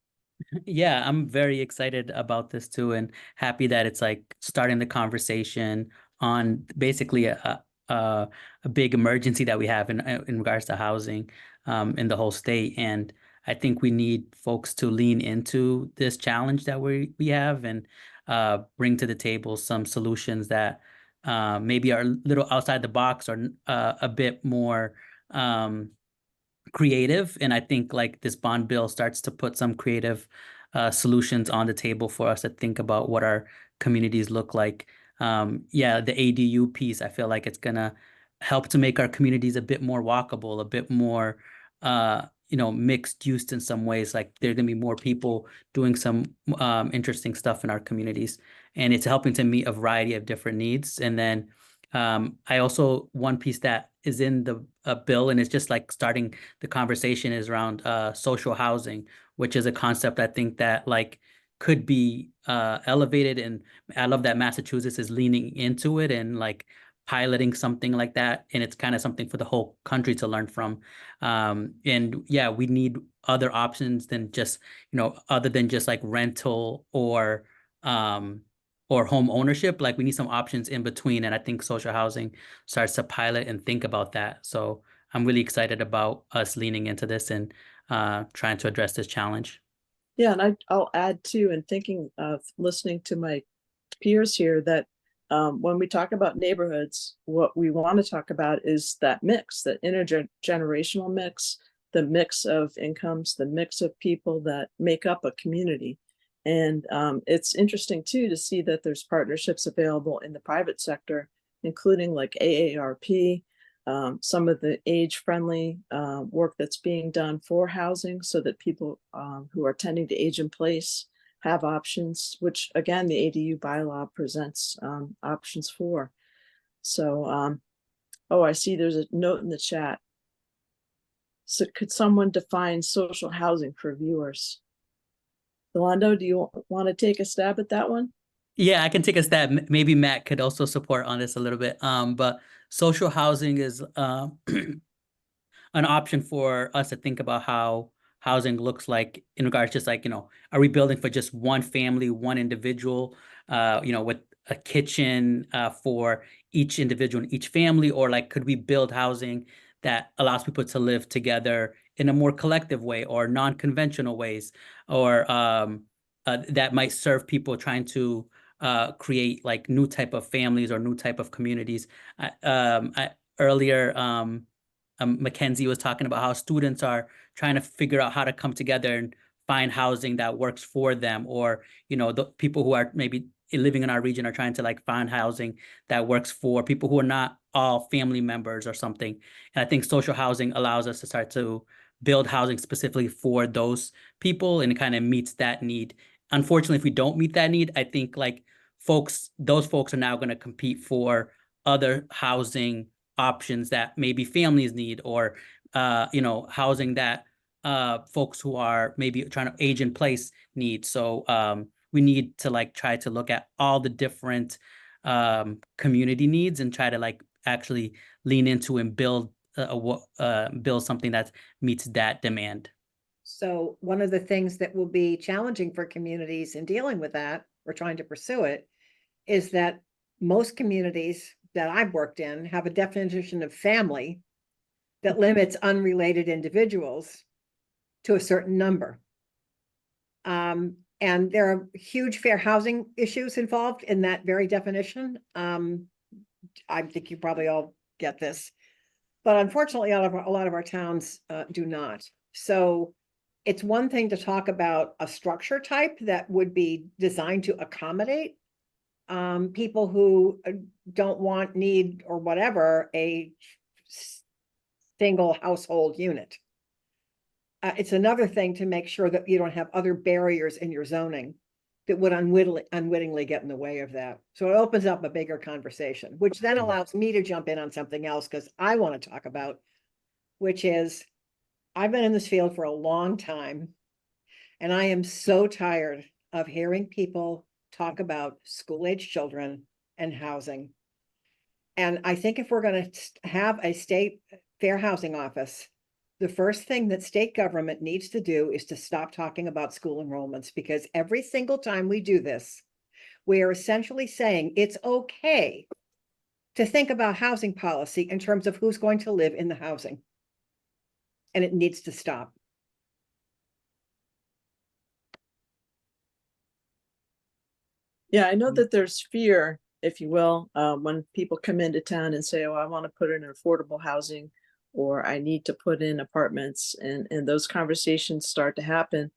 Yeah, I'm very excited about this too, and happy that it's like starting the conversation on basically a big emergency that we have in regards to housing in the whole state. And I think we need folks to lean into this challenge that we have and bring to the table some solutions that maybe are a little outside the box or a bit more creative. And I think like this bond bill starts to put some creative solutions on the table for us to think about what our communities look like. Yeah, the ADU piece, I feel like it's gonna help to make our communities a bit more walkable, a bit more mixed use in some ways. Like there are gonna be more people doing some interesting stuff in our communities, and it's helping to meet a variety of different needs. And then I also, one piece that is in the bill, and it's just like starting the conversation, is around social housing, which is a concept I think that like could be elevated. And I love that Massachusetts is leaning into it and like piloting something like that. And it's kind of something for the whole country to learn from. And yeah, we need other options than just, other than just like rental or home ownership. Like we need some options in between. And I think social housing starts to pilot and think about that. So I'm really excited about us leaning into this and trying to address this challenge. Yeah, and I'll add too, and thinking of listening to my peers here, that when we talk about neighborhoods, what we want to talk about is that mix, that intergenerational mix, the mix of incomes, the mix of people that make up a community. And it's interesting too to see that there's partnerships available in the private sector, including like AARP, some of the age-friendly work that's being done for housing, so that people who are tending to age in place have options, which again, the ADU bylaw presents options for. So, oh, I see there's a note in the chat. So could someone define social housing for viewers? Iolando, do you want to take a stab at that one? Yeah, I can take a stab. Maybe Matt could also support on this a little bit. But social housing is an option for us to think about how housing looks like in regards to just like, are we building for just one family, one individual, with a kitchen for each individual and each family? Or like, could we build housing that allows people to live together in a more collective way or non-conventional ways, or that might serve people trying to create like new type of families or new type of communities. Earlier, MacKenzie was talking about how students are trying to figure out how to come together and find housing that works for them, or the people who are maybe living in our region are trying to like find housing that works for people who are not all family members or something. And I think social housing allows us to start to build housing specifically for those people, and it kind of meets that need. Unfortunately, if we don't meet that need, I think like those folks are now going to compete for other housing options that maybe families need, or housing that folks who are maybe trying to age in place need. So we need to like try to look at all the different community needs and try to like actually lean into and build something that meets that demand. So one of the things that will be challenging for communities in dealing with that, or trying to pursue it, is that most communities that I've worked in have a definition of family that limits unrelated individuals to a certain number. And there are huge fair housing issues involved in that very definition. I think you probably all get this, but unfortunately, a lot of our towns do not. So it's one thing to talk about a structure type that would be designed to accommodate people who don't want, need, or whatever, a single household unit. It's another thing to make sure that you don't have other barriers in your zoning that would unwittingly get in the way of that. So it opens up a bigger conversation, which then allows me to jump in on something else, because I want to talk about, which is, I've been in this field for a long time, and I am so tired of hearing people talk about school-age children and housing. And I think if we're going to have a state fair housing office, the first thing that state government needs to do is to stop talking about school enrollments, because every single time we do this, we are essentially saying it's okay to think about housing policy in terms of who's going to live in the housing. And it needs to stop. Yeah, I know that there's fear, if you will, when people come into town and say, oh, I want to put in affordable housing, or I need to put in apartments, and those conversations start to happen.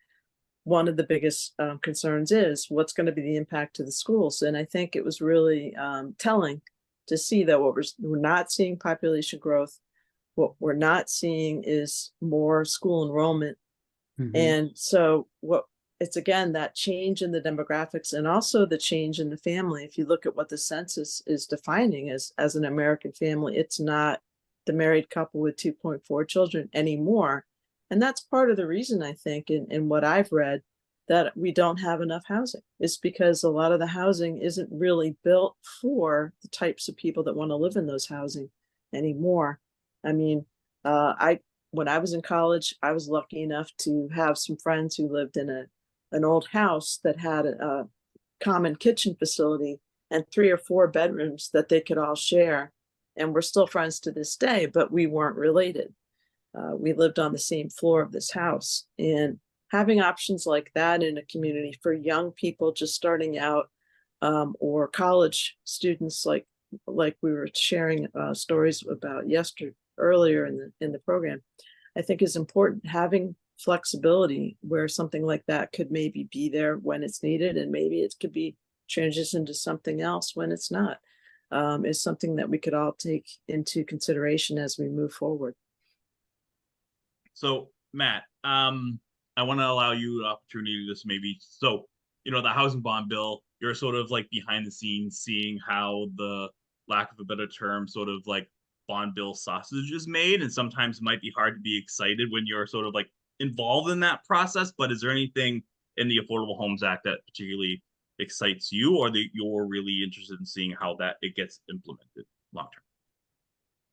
One of the biggest concerns is what's going to be the impact to the schools. And I think it was really telling to see that what we're not seeing population growth. What we're not seeing is more school enrollment. Mm-hmm. And so it's again, that change in the demographics, and also the change in the family. If you look at what the census is defining as an American family, it's not the married couple with 2.4 children anymore. And that's part of the reason, I think, in what I've read, that we don't have enough housing. It's because a lot of the housing isn't really built for the types of people that want to live in those housing anymore. I mean, when I was in college, I was lucky enough to have some friends who lived in an old house that had a common kitchen facility and 3 or 4 bedrooms that they could all share. And we're still friends to this day, but we weren't related. We lived on the same floor of this house. And having options like that in a community for young people just starting out, or college students, like we were sharing stories about earlier in the program, I think is important. Having flexibility where something like that could maybe be there when it's needed, and maybe it could be transitioned to something else when it's not, is something that we could all take into consideration as we move forward. So Matt, I want to allow you an opportunity to just maybe, so, the housing bond bill, you're sort of like behind the scenes seeing how the, lack of a better term, sort of like bond bill sausage is made. And sometimes it might be hard to be excited when you're sort of like involved in that process. But is there anything in the Affordable Homes Act that particularly excites you, or that you're really interested in seeing how it gets implemented long term?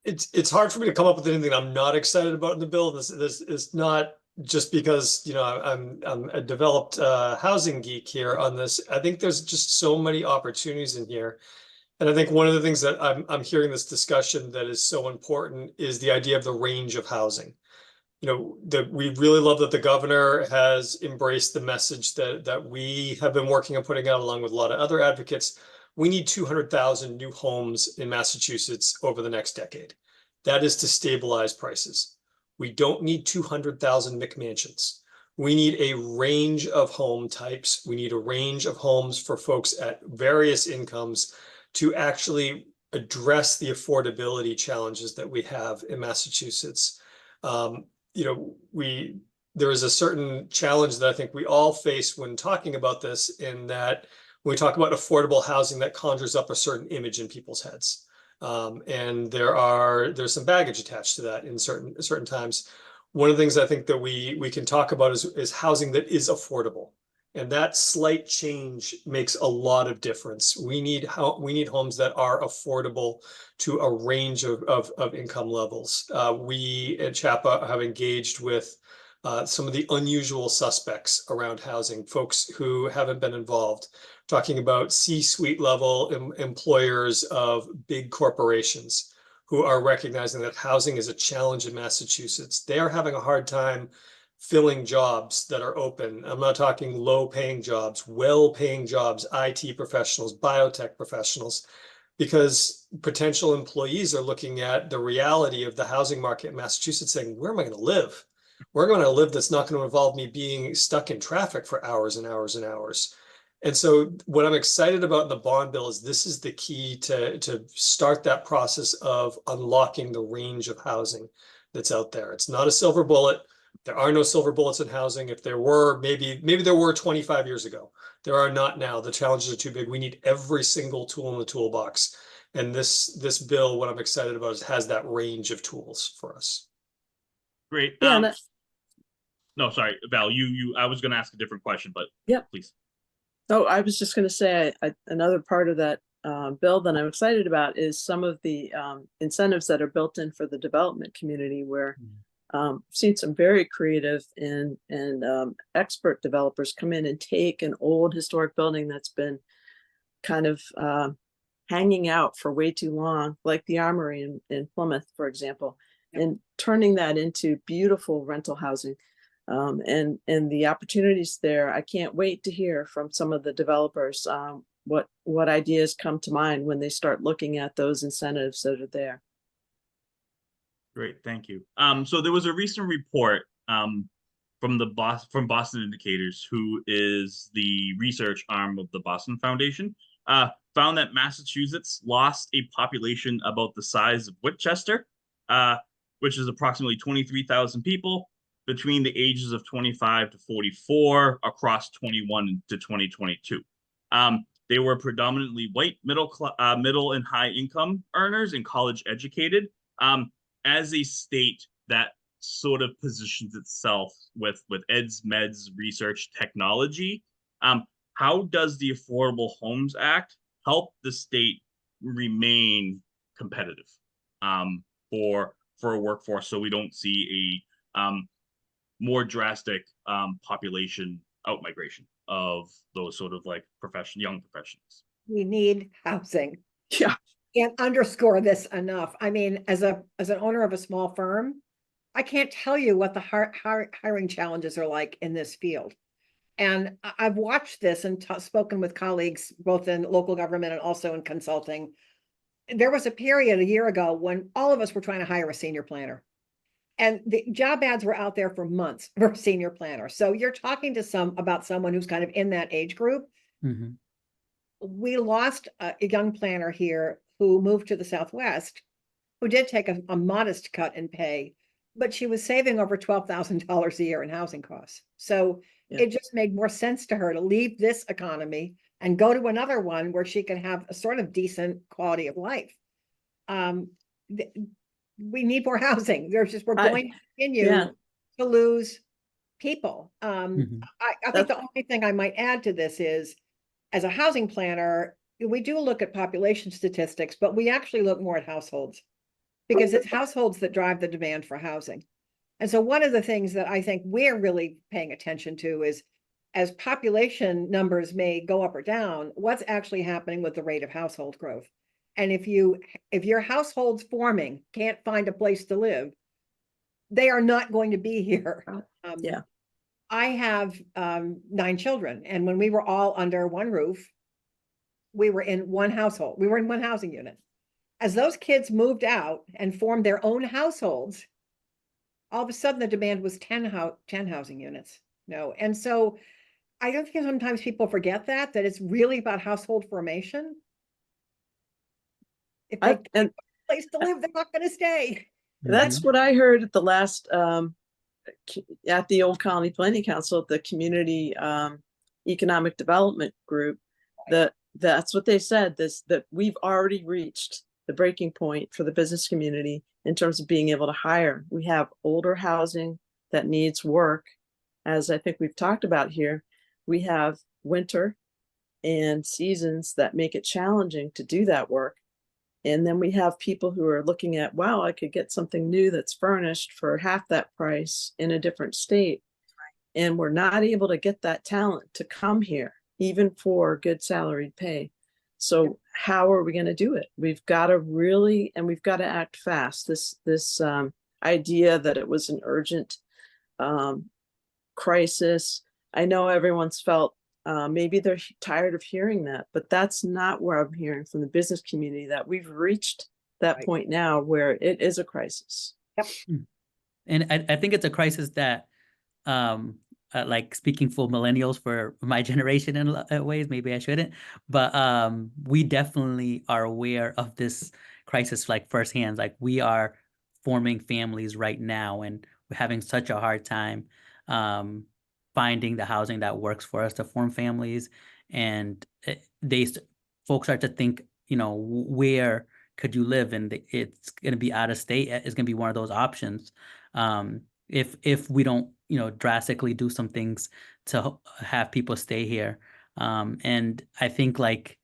It's hard for me to come up with anything I'm not excited about in the bill. This is not just because I'm a developed housing geek here on this. I think there's just so many opportunities in here, and I think one of the things that I'm hearing this discussion that is so important is the idea of the range of housing. that we really love that the governor has embraced the message that we have been working on putting out along with a lot of other advocates. We need 200,000 new homes in Massachusetts over the next decade. That is to stabilize prices. We don't need 200,000 McMansions. We need a range of home types. We need a range of homes for folks at various incomes to actually address the affordability challenges that we have in Massachusetts. There is a certain challenge that I think we all face when talking about this, in that when we talk about affordable housing, that conjures up a certain image in people's heads. And there's some baggage attached to that in certain times. One of the things I think that we can talk about is housing that is affordable. And that slight change makes a lot of difference. We need homes that are affordable to a range of income levels. We at CHAPA have engaged with some of the unusual suspects around housing, folks who haven't been involved, talking about C-suite level employers of big corporations who are recognizing that housing is a challenge in Massachusetts. They are having a hard time filling jobs that are open. I'm not talking low-paying jobs, well-paying jobs, IT professionals, biotech professionals, because potential employees are looking at the reality of the housing market in Massachusetts saying, where am I going to live? Where am I going to live that's not going to involve me being stuck in traffic for hours and hours and hours? And so what I'm excited about in the bond bill is this is the key to start that process of unlocking the range of housing that's out there. It's not a silver bullet. There are no silver bullets in housing. If there were, maybe there were 25 years ago. There are not now. The challenges are too big. We need every single tool in the toolbox. And this bill, what I'm excited about, is has that range of tools for us. Great. Yeah, No, sorry, Val, I was going to ask a different question, but yeah, please. Oh, I was just going to say another part of that bill that I'm excited about is some of the incentives that are built in for the development community, where I've seen some very creative and expert developers come in and take an old historic building that's been kind of hanging out for way too long, like the Armory in Plymouth, for example, and turning that into beautiful rental housing. And the opportunities there, I can't wait to hear from some of the developers what ideas come to mind when they start looking at those incentives that are there. Great, thank you. So there was a recent report from Boston Indicators, who is the research arm of the Boston Foundation, found that Massachusetts lost a population about the size of Winchester, which is approximately 23,000 people, between the ages of 25 to 44 across 21 to 2022. They were predominantly white, middle and high income earners and college educated. As a state that sort of positions itself with eds, meds, research, technology, how does the Affordable Homes Act help the state remain competitive for a workforce, so we don't see a more drastic population outmigration of those sort of like young professionals? We need housing. Yeah. Can't underscore this enough. I mean, as an owner of a small firm, I can't tell you what the hiring challenges are like in this field. And I've watched this and spoken with colleagues, both in local government and also in consulting. There was a period a year ago when all of us were trying to hire a senior planner. And the job ads were out there for months for a senior planner. So you're talking to about someone who's kind of in that age group. Mm-hmm. We lost a young planner here who moved to the Southwest, who did take a modest cut in pay, but she was saving over $12,000 a year in housing costs. So it just made more sense to her to leave this economy and go to another one where she could have a sort of decent quality of life. We need more housing. We're going to continue to lose people. I think the only thing I might add to this is, as a housing planner, we do look at population statistics, but we actually look more at households, because it's households that drive the demand for housing. And so one of the things that I think we're really paying attention to is, as population numbers may go up or down, what's actually happening with the rate of household growth. And if your household's forming, can't find a place to live, they are not going to be here. Yeah. I have 9 children, and when we were all under one roof, we were in one household. We were in one housing unit. As those kids moved out and formed their own households, all of a sudden the demand was 10 housing units. No, and so I don't think sometimes people forget that it's really about household formation. If they and have a place to live, they're not going to stay. that's what I heard at the last at the Old Colony Planning Council, the Community Economic Development Group. That's what they said, that we've already reached the breaking point for the business community in terms of being able to hire. We have older housing that needs work, as I think we've talked about here. We have winter and seasons that make it challenging to do that work. And then we have people who are looking at, wow, I could get something new that's furnished for half that price in a different state. And we're not able to get that talent to come here, even for good salaried pay. So how are we going to do it? We've got to really, and we've got to act fast. This idea that it was an urgent crisis. I know everyone's felt maybe they're tired of hearing that, but that's not where I'm hearing from the business community, that we've reached that point now where it is a crisis. Yep. And I think it's a crisis that, like speaking for millennials, for my generation in ways, maybe I shouldn't, but we definitely are aware of this crisis like firsthand. Like, we are forming families right now, and we're having such a hard time finding the housing that works for us to form families. And folks start to think, where could you live? And it's going to be out of state. It's going to be one of those options. If we don't, drastically do some things to have people stay here. And I think like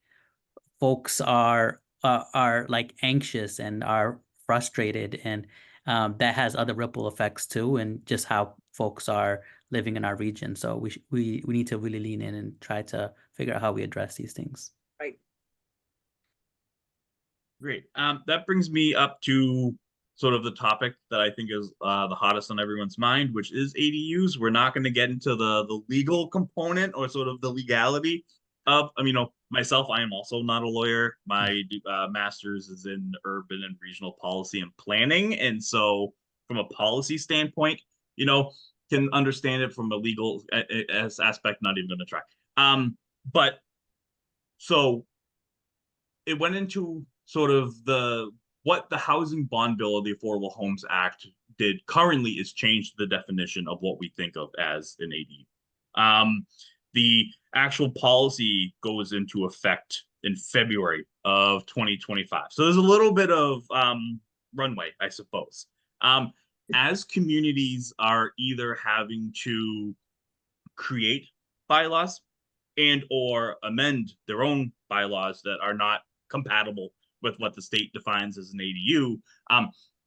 folks are like anxious and are frustrated, and that has other ripple effects too, and just how folks are living in our region. So we need to really lean in and try to figure out how we address these things. Right. Great. That brings me up to sort of the topic that I think is the hottest on everyone's mind, which is ADUs. We're not going to get into the legal component or sort of the legality of, myself, I am also not a lawyer. My master's is in urban and regional policy and planning. And so from a policy standpoint, can understand it from a legal aspect, not even going to try. But so it went into sort of what the Housing Bond Bill of the Affordable Homes Act did currently is change the definition of what we think of as an ADU. The actual policy goes into effect in February of 2025. So there's a little bit of runway, I suppose. As communities are either having to create bylaws and or amend their own bylaws that are not compatible with what the state defines as an ADU,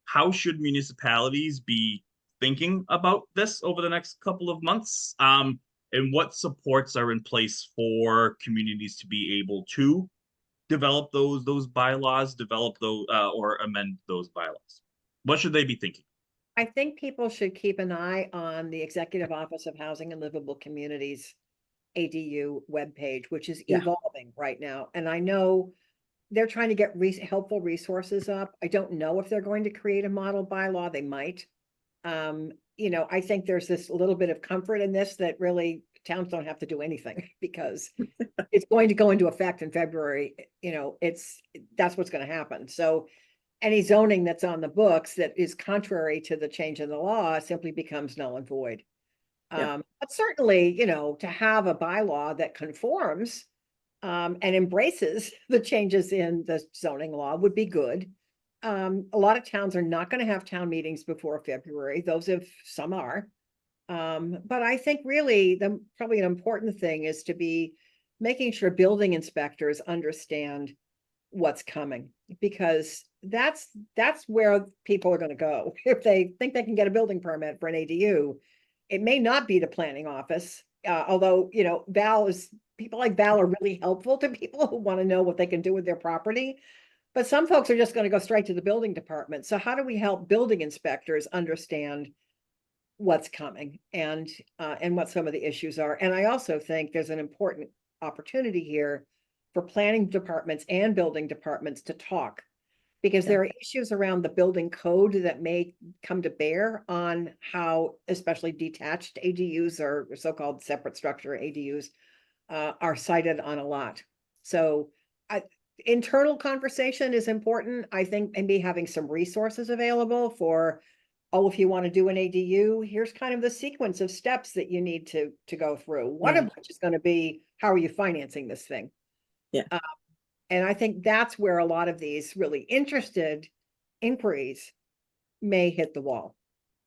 how should municipalities be thinking about this over the next couple of months? And what supports are in place for communities to be able to develop those bylaws, or amend those bylaws? What should they be thinking? I think people should keep an eye on the Executive Office of Housing and Livable Communities ADU webpage, which is evolving right now. And I know they're trying to get helpful resources up. I don't know if they're going to create a model bylaw. They might. I think there's this little bit of comfort in this, that really towns don't have to do anything because it's going to go into effect in February. That's what's going to happen. So any zoning that's on the books that is contrary to the change in the law simply becomes null and void. But certainly, to have a bylaw that conforms and embraces the changes in the zoning law would be good. A lot of towns are not going to have town meetings before February. Some are. But I think really probably an important thing is to be making sure building inspectors understand what's coming, because that's where people are going to go. If they think they can get a building permit for an ADU, it may not be the planning office. Although, people like Val are really helpful to people who want to know what they can do with their property. But some folks are just going to go straight to the building department. So how do we help building inspectors understand what's coming and what some of the issues are? And I also think there's an important opportunity here for planning departments and building departments to talk, because there are issues around the building code that may come to bear on how especially detached ADUs or so-called separate structure ADUs are cited on a lot. So internal conversation is important. I think maybe having some resources available for, oh, if you want to do an ADU, here's kind of the sequence of steps that you need to go through. One of which is going to be, how are you financing this thing? Yeah. And I think that's where a lot of these really interested inquiries may hit the wall.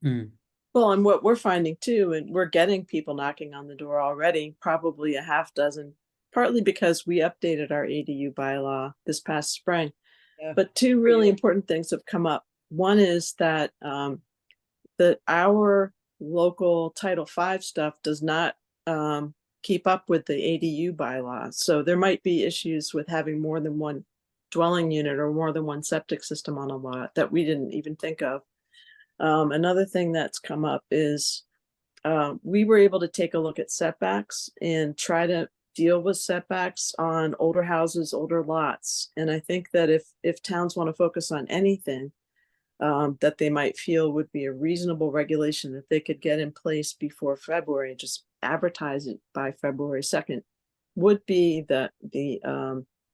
Mm. Well, and what we're finding too, and we're getting people knocking on the door already, probably a half dozen, partly because we updated our ADU bylaw this past spring. Yeah. But two really important things have come up. One is that our local Title V stuff does not keep up with the ADU bylaw. So there might be issues with having more than one dwelling unit or more than one septic system on a lot that we didn't even think of. Another thing that's come up is we were able to take a look at setbacks and try to deal with setbacks on older houses, older lots. And I think that if towns want to focus on anything that they might feel would be a reasonable regulation that they could get in place before February, just advertise it by February 2nd, would be the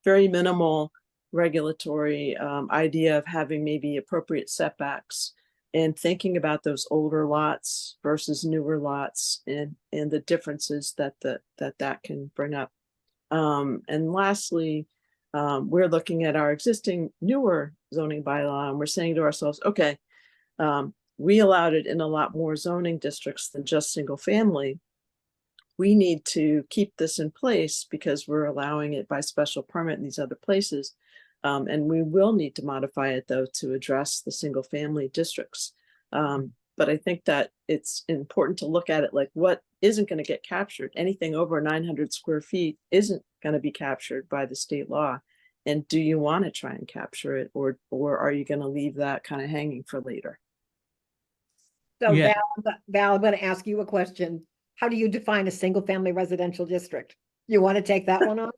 very minimal regulatory idea of having maybe appropriate setbacks and thinking about those older lots versus newer lots and the differences that can bring up. And lastly, we're looking at our existing newer zoning bylaw and we're saying to ourselves, okay, we allowed it in a lot more zoning districts than just single family. We need to keep this in place because we're allowing it by special permit in these other places. And we will need to modify it though to address the single family districts. But I think that it's important to look at it like what isn't going to get captured. Anything over 900 square feet isn't going to be captured by the state law. And do you want to try and capture it or are you going to leave that kind of hanging for later? So Yeah. Val, I'm going to ask you a question. How do you define a single family residential district? You want to take that one on?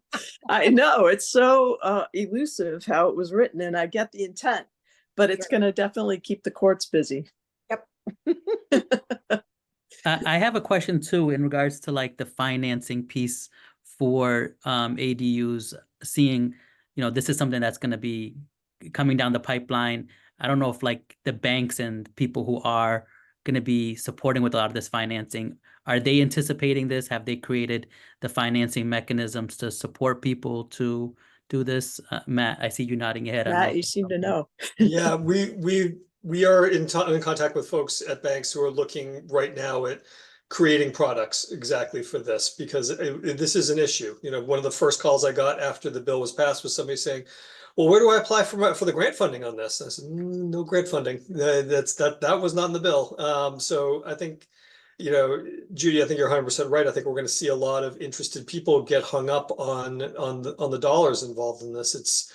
I know it's so elusive how it was written and I get the intent, but it's going to definitely keep the courts busy. Yep. I have a question too in regards to like the financing piece for ADUs, seeing, this is something that's going to be coming down the pipeline. I don't know if like the banks and people who are going to be supporting with a lot of this financing, are they anticipating this? Have they created the financing mechanisms to support people to do this? Matt, I see you nodding your head. Matt, you seem to know. Yeah, we are in contact with folks at banks who are looking right now at creating products exactly for this, because this is an issue. One of the first calls I got after the bill was passed was somebody saying, well, where do I apply for the grant funding on this? And I said, no grant funding. That was not in the bill. So I think, Judi, I think you're 100% right. I think we're going to see a lot of interested people get hung up on the dollars involved in this.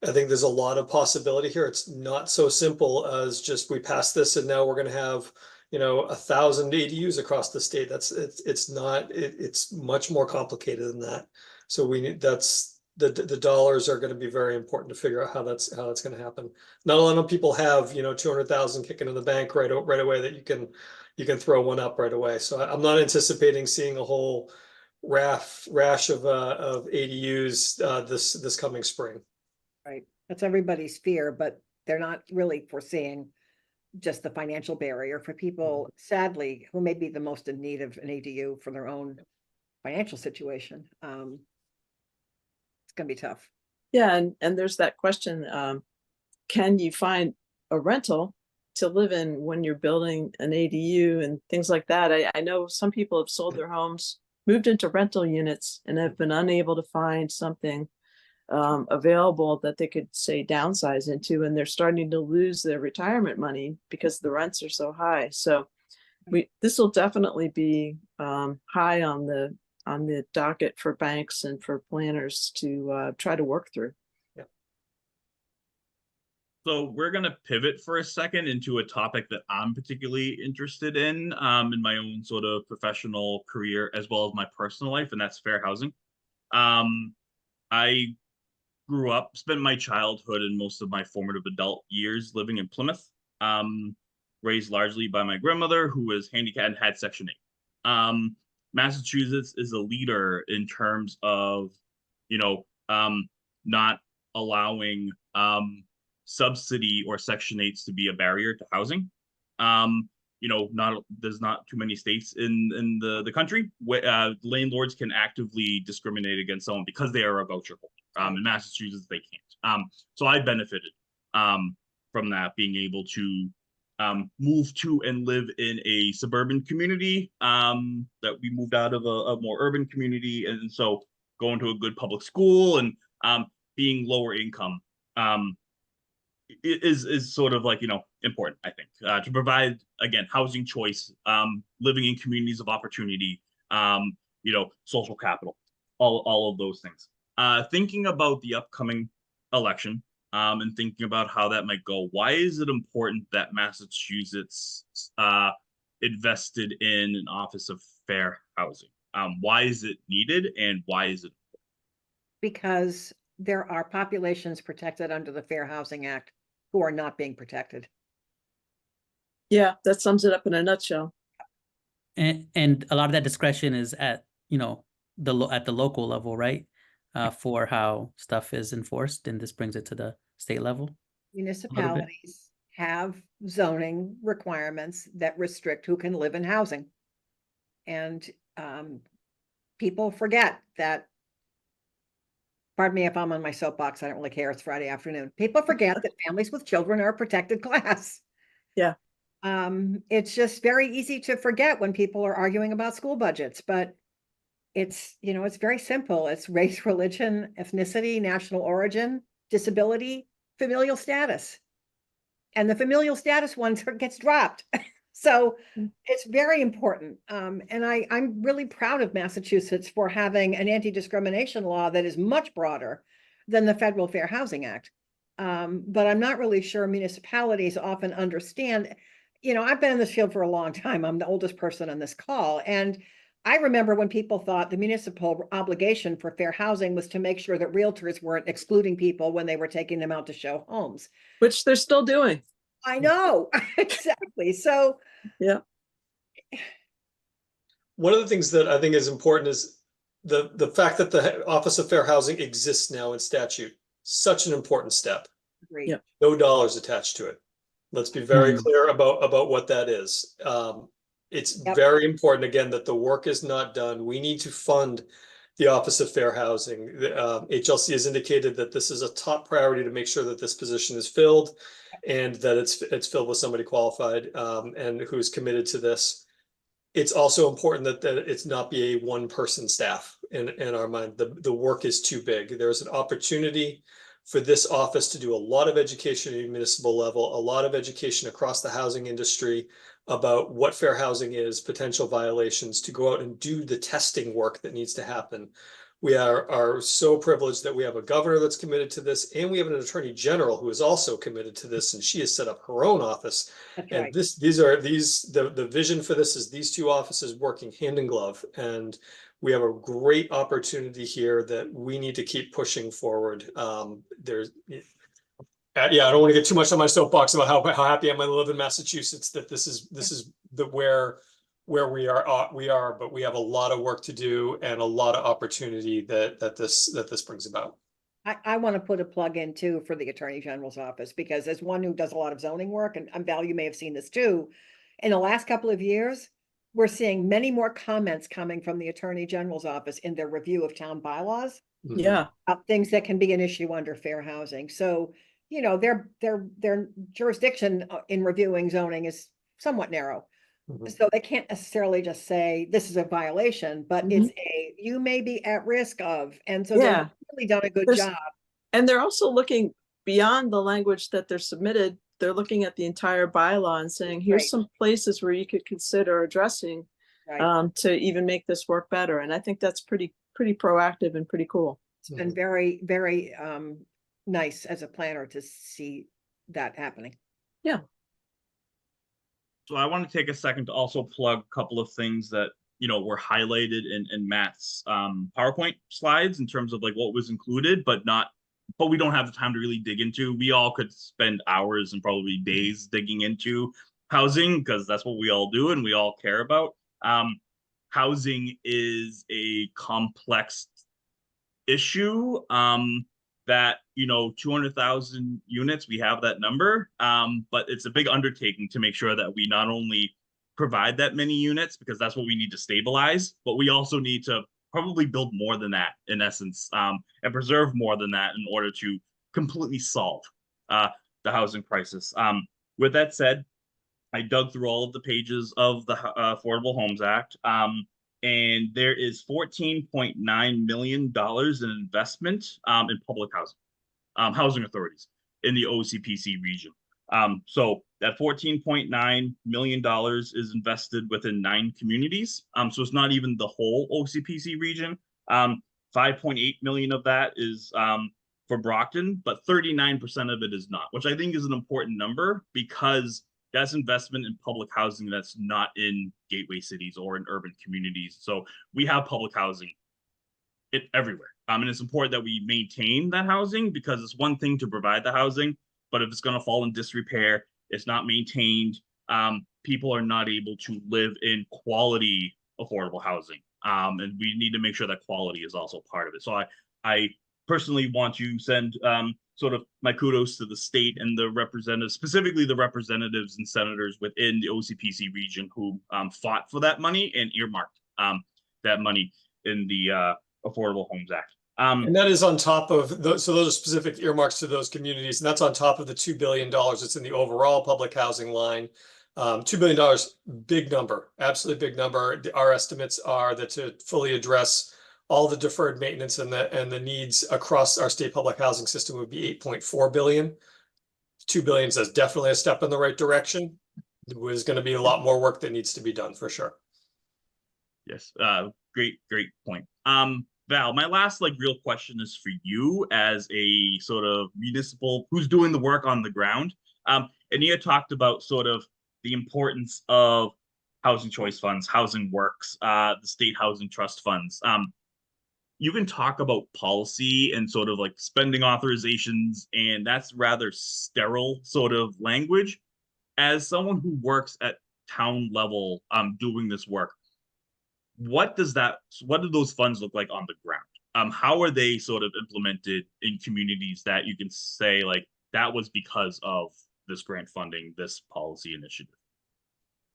I think there's a lot of possibility here. It's not so simple as just we passed this and now we're going to have 1,000 ADUs across the state. It's much more complicated than that. So the dollars are going to be very important to figure out how that's going to happen. Not a lot of people have 200,000 kicking in the bank right away that you can throw one up right away. So I'm not anticipating seeing a whole rash of ADUs this coming spring. Right. That's everybody's fear, but they're not really foreseeing just the financial barrier for people, sadly, who may be the most in need of an ADU for their own financial situation. It's going to be tough. Yeah, and there's that question, can you find a rental to live in when you're building an ADU and things like that? I know some people have sold their homes, moved into rental units, and have been unable to find something available that they could say downsize into, and they're starting to lose their retirement money because the rents are so high. So this will definitely be high on the docket for banks and for planners to try to work through. So we're gonna pivot for a second into a topic that I'm particularly interested in my own sort of professional career as well as my personal life, and that's fair housing. I grew up, spent my childhood and most of my formative adult years living in Plymouth, raised largely by my grandmother, who was handicapped and had Section 8. Massachusetts is a leader in terms of, not allowing subsidy or Section 8s to be a barrier to housing. There's not too many states in the country where landlords can actively discriminate against someone because they are a voucher holder. In Massachusetts, they can't. So I benefited from that, being able to move to and live in a suburban community that we moved out of a more urban community, and so going to a good public school and being lower income is sort of like, important, I think, to provide, again, housing choice, living in communities of opportunity, social capital, all of those things. Thinking about the upcoming election and thinking about how that might go, why is it important that Massachusetts invested in an Office of Fair Housing? Why is it needed, and why is it important? Because there are populations protected under the Fair Housing Act who are not being protected. Yeah, that sums it up in a nutshell. And a lot of that discretion is at, at the local level, right? For how stuff is enforced, and this brings it to the state level. Municipalities have zoning requirements that restrict who can live in housing. And people forget that, pardon me if I'm on my soapbox, I don't really care, it's Friday afternoon. People forget that families with children are a protected class. Yeah. It's just very easy to forget when people are arguing about school budgets, but it's, it's very simple. It's race, religion, ethnicity, national origin, disability, familial status. And the familial status one gets dropped. So it's very important. And I'm really proud of Massachusetts for having an anti-discrimination law that is much broader than the Federal Fair Housing Act. But I'm not really sure municipalities often understand. I've been in this field for a long time. I'm the oldest person on this call. And I remember when people thought the municipal obligation for fair housing was to make sure that realtors weren't excluding people when they were taking them out to show homes. Which they're still doing. I know, exactly. So, yeah. One of the things that I think is important is the fact that the Office of Fair Housing exists now in statute. Such an important step. Agreed. Yeah. No dollars attached to it. Let's be very clear about what that is. It's very important, again, that the work is not done. We need to fund the Office of Fair Housing. HLC has indicated that this is a top priority to make sure that this position is filled and that it's filled with somebody qualified and who's committed to this. It's also important that it's not be a one-person staff in our mind. The work is too big. There's an opportunity for this office to do a lot of education at a municipal level, a lot of education across the housing industry about what fair housing is, potential violations, to go out and do the testing work that needs to happen. We are so privileged that we have a governor that's committed to this, and we have an attorney general who is also committed to this, and she has set up her own office. That's and right. The vision for this is these two offices working hand in glove, and we have a great opportunity here that we need to keep pushing forward. I don't want to get too much on my soapbox about how happy I am to live in Massachusetts, that this is where we are, but we have a lot of work to do and a lot of opportunity that this brings about. I want to put a plug in too for the Attorney General's office, because as one who does a lot of zoning work, and Val, you may have seen this too, in the last couple of years, we're seeing many more comments coming from the Attorney General's office in their review of town bylaws. Yeah. About things that can be an issue under fair housing. So, their jurisdiction in reviewing zoning is somewhat narrow. So they can't necessarily just say this is a violation, but it's you may be at risk of. And so they've really done a good job. And they're also looking beyond the language that they're submitted. They're looking at the entire bylaw and saying, here's some places where you could consider addressing to even make this work better. And I think that's pretty proactive and pretty cool. It's been very, very nice as a planner to see that happening. So I want to take a second to also plug a couple of things that, you know, were highlighted in Matt's PowerPoint slides in terms of like what was included, but we don't have the time to really dig into. We all could spend hours and probably days digging into housing because that's what we all do and we all care about. Housing is a complex issue. That, you know, 200,000 units, we have that number, but it's a big undertaking to make sure that we not only provide that many units, because that's what we need to stabilize, but we also need to probably build more than that in essence, and preserve more than that in order to completely solve the housing crisis. With that said, I dug through all of the pages of the Affordable Homes Act, and there is $14.9 million in investment in public housing authorities in the OCPC region. So that $14.9 million is invested within 9 communities. So it's not even the whole OCPC region. 5.8 million of that is for Brockton, but 39% of it is not, which I think is an important number because that's investment in public housing that's not in gateway cities or in urban communities. So we have public housing everywhere. And it's important that we maintain that housing because it's one thing to provide the housing, but if it's going to fall in disrepair, it's not maintained, people are not able to live in quality affordable housing. And we need to make sure that quality is also part of it. So I personally want to send sort of my kudos to the state and the representatives, specifically the representatives and senators within the OCPC region who fought for that money and earmarked that money in the Affordable Homes Act. And that is on top of those, so those are specific earmarks to those communities, and that's on top of the $2 billion that's in the overall public housing line. $2 billion, big number, absolutely big number. Our estimates are that to fully address all the deferred maintenance and the needs across our state public housing system would be 8.4 billion. 2 billion is definitely a step in the right direction. There's going to be a lot more work that needs to be done for sure. Yes, great point. Val, my last real question is for you as a sort of municipal who's doing the work on the ground. And you had talked about sort of the importance of housing choice funds, housing works, the state housing trust funds. You can talk about policy and sort of spending authorizations, and that's rather sterile sort of language. As someone who works at town level doing this work, what do those funds look like on the ground? How are they sort of implemented in communities that you can say that was because of this grant funding, this policy initiative?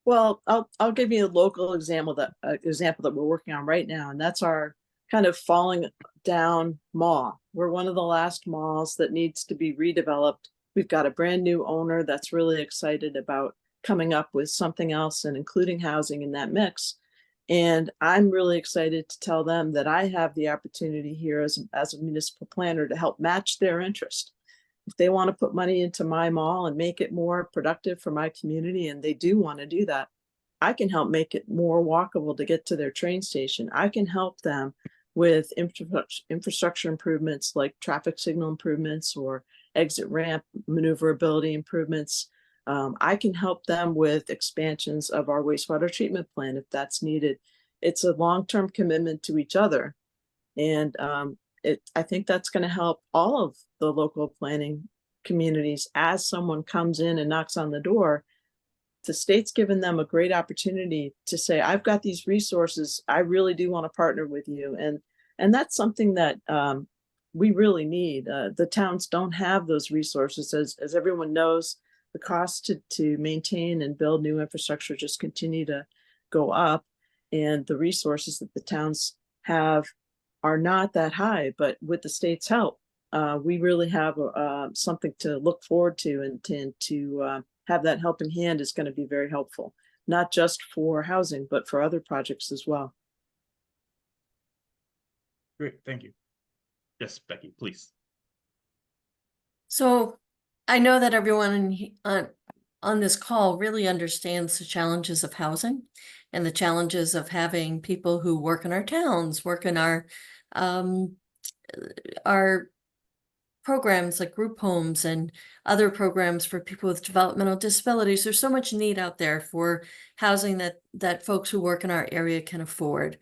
Well, I'll give you a local example that we're working on right now, and that's our kind of falling down mall. We're one of the last malls that needs to be redeveloped. We've got a brand new owner that's really excited about coming up with something else and including housing in that mix. And I'm really excited to tell them that I have the opportunity here as a municipal planner to help match their interest. If they want to put money into my mall and make it more productive for my community, and they do want to do that, I can help make it more walkable to get to their train station. I can help them with infrastructure improvements like traffic signal improvements or exit ramp maneuverability improvements. I can help them with expansions of our wastewater treatment plant if that's needed. It's a long-term commitment to each other. And I think that's going to help all of the local planning communities. As someone comes in and knocks on the door, the state's given them a great opportunity to say, I've got these resources. I really do want to partner with you. And that's something that we really need. The towns don't have those resources. As everyone knows, the cost to maintain and build new infrastructure just continue to go up. And the resources that the towns have are not that high, but with the state's help, we really have something to look forward to, and to have that helping hand is going to be very helpful, not just for housing, but for other projects as well. Great, thank you. Yes, Becky, please. So I know that everyone on this call really understands the challenges of housing and the challenges of having people who work in our towns, work in our programs like group homes and other programs for people with developmental disabilities. There's so much need out there for housing that folks who work in our area can afford.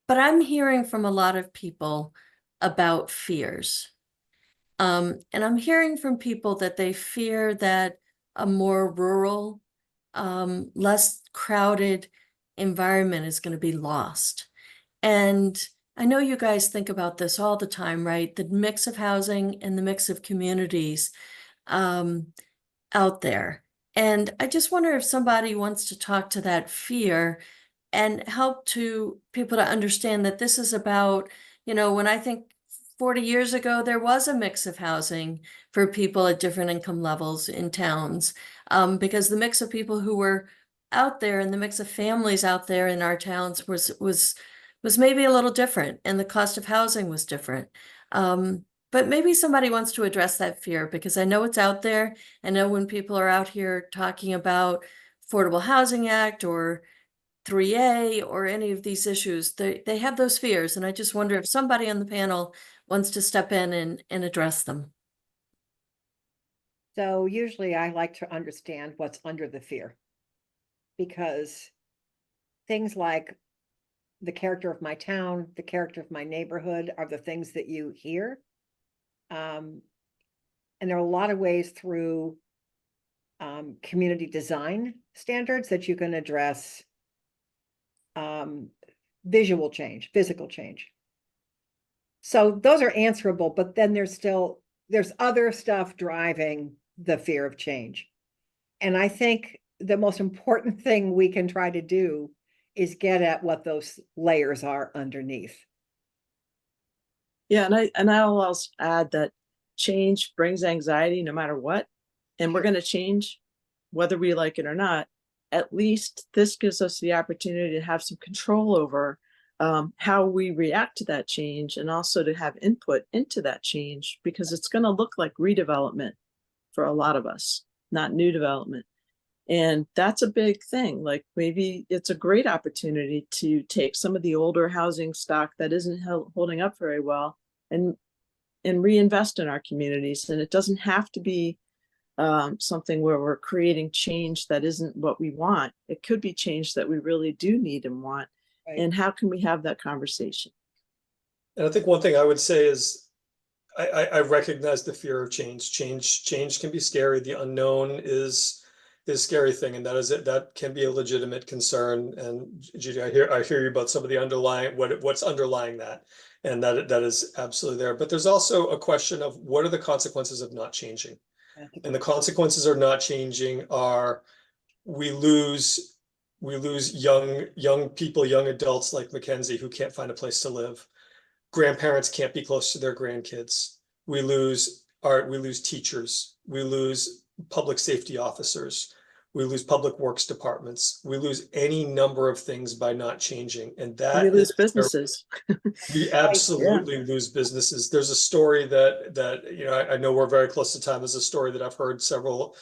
But I'm hearing from a lot of people about fears. And I'm hearing from people that they fear that a more rural, less crowded environment is going to be lost. And I know you guys think about this all the time, right? The mix of housing and the mix of communities out there. And I just wonder if somebody wants to talk to that fear and help to people to understand that this is about, when I think 40 years ago, there was a mix of housing for people at different income levels in towns, because the mix of people who were out there and the mix of families out there in our towns was maybe a little different, and the cost of housing was different. But maybe somebody wants to address that fear, because I know it's out there. I know when people are out here talking about Affordable Housing Act or 3A or any of these issues, they have those fears. And I just wonder if somebody on the panel wants to step in and address them. So usually I like to understand what's under the fear, because things like the character of my town, the character of my neighborhood are the things that you hear. And there are a lot of ways through community design standards that you can address visual change, physical change. So those are answerable, but then there's other stuff driving the fear of change. And I think the most important thing we can try to do is get at what those layers are underneath. Yeah, and I'll also add that change brings anxiety no matter what, and we're going to change whether we like it or not. At least this gives us the opportunity to have some control over how we react to that change, and also to have input into that change, because it's going to look like redevelopment for a lot of us, not new development. And that's a big thing. Like, maybe it's a great opportunity to take some of the older housing stock that isn't holding up very well and reinvest in our communities. And it doesn't have to be something where we're creating change that isn't what we want. It could be change that we really do need and want. Right. And how can we have that conversation? And I think one thing I would say is I recognize the fear of change. Change can be scary. The unknown is a scary thing, and that can be a legitimate concern. And Judi, I hear you about some of the underlying what's underlying that, and that is absolutely there. But there's also a question of what are the consequences of not changing. And the consequences of not changing are we lose young people, young adults like MacKenzie, who can't find a place to live. Grandparents can't be close to their grandkids. We lose teachers. We lose public safety officers. We lose public works departments. We lose any number of things by not changing. And that we lose businesses. We absolutely lose businesses. There's a story that I know we're very close to time. There's a story that I've heard several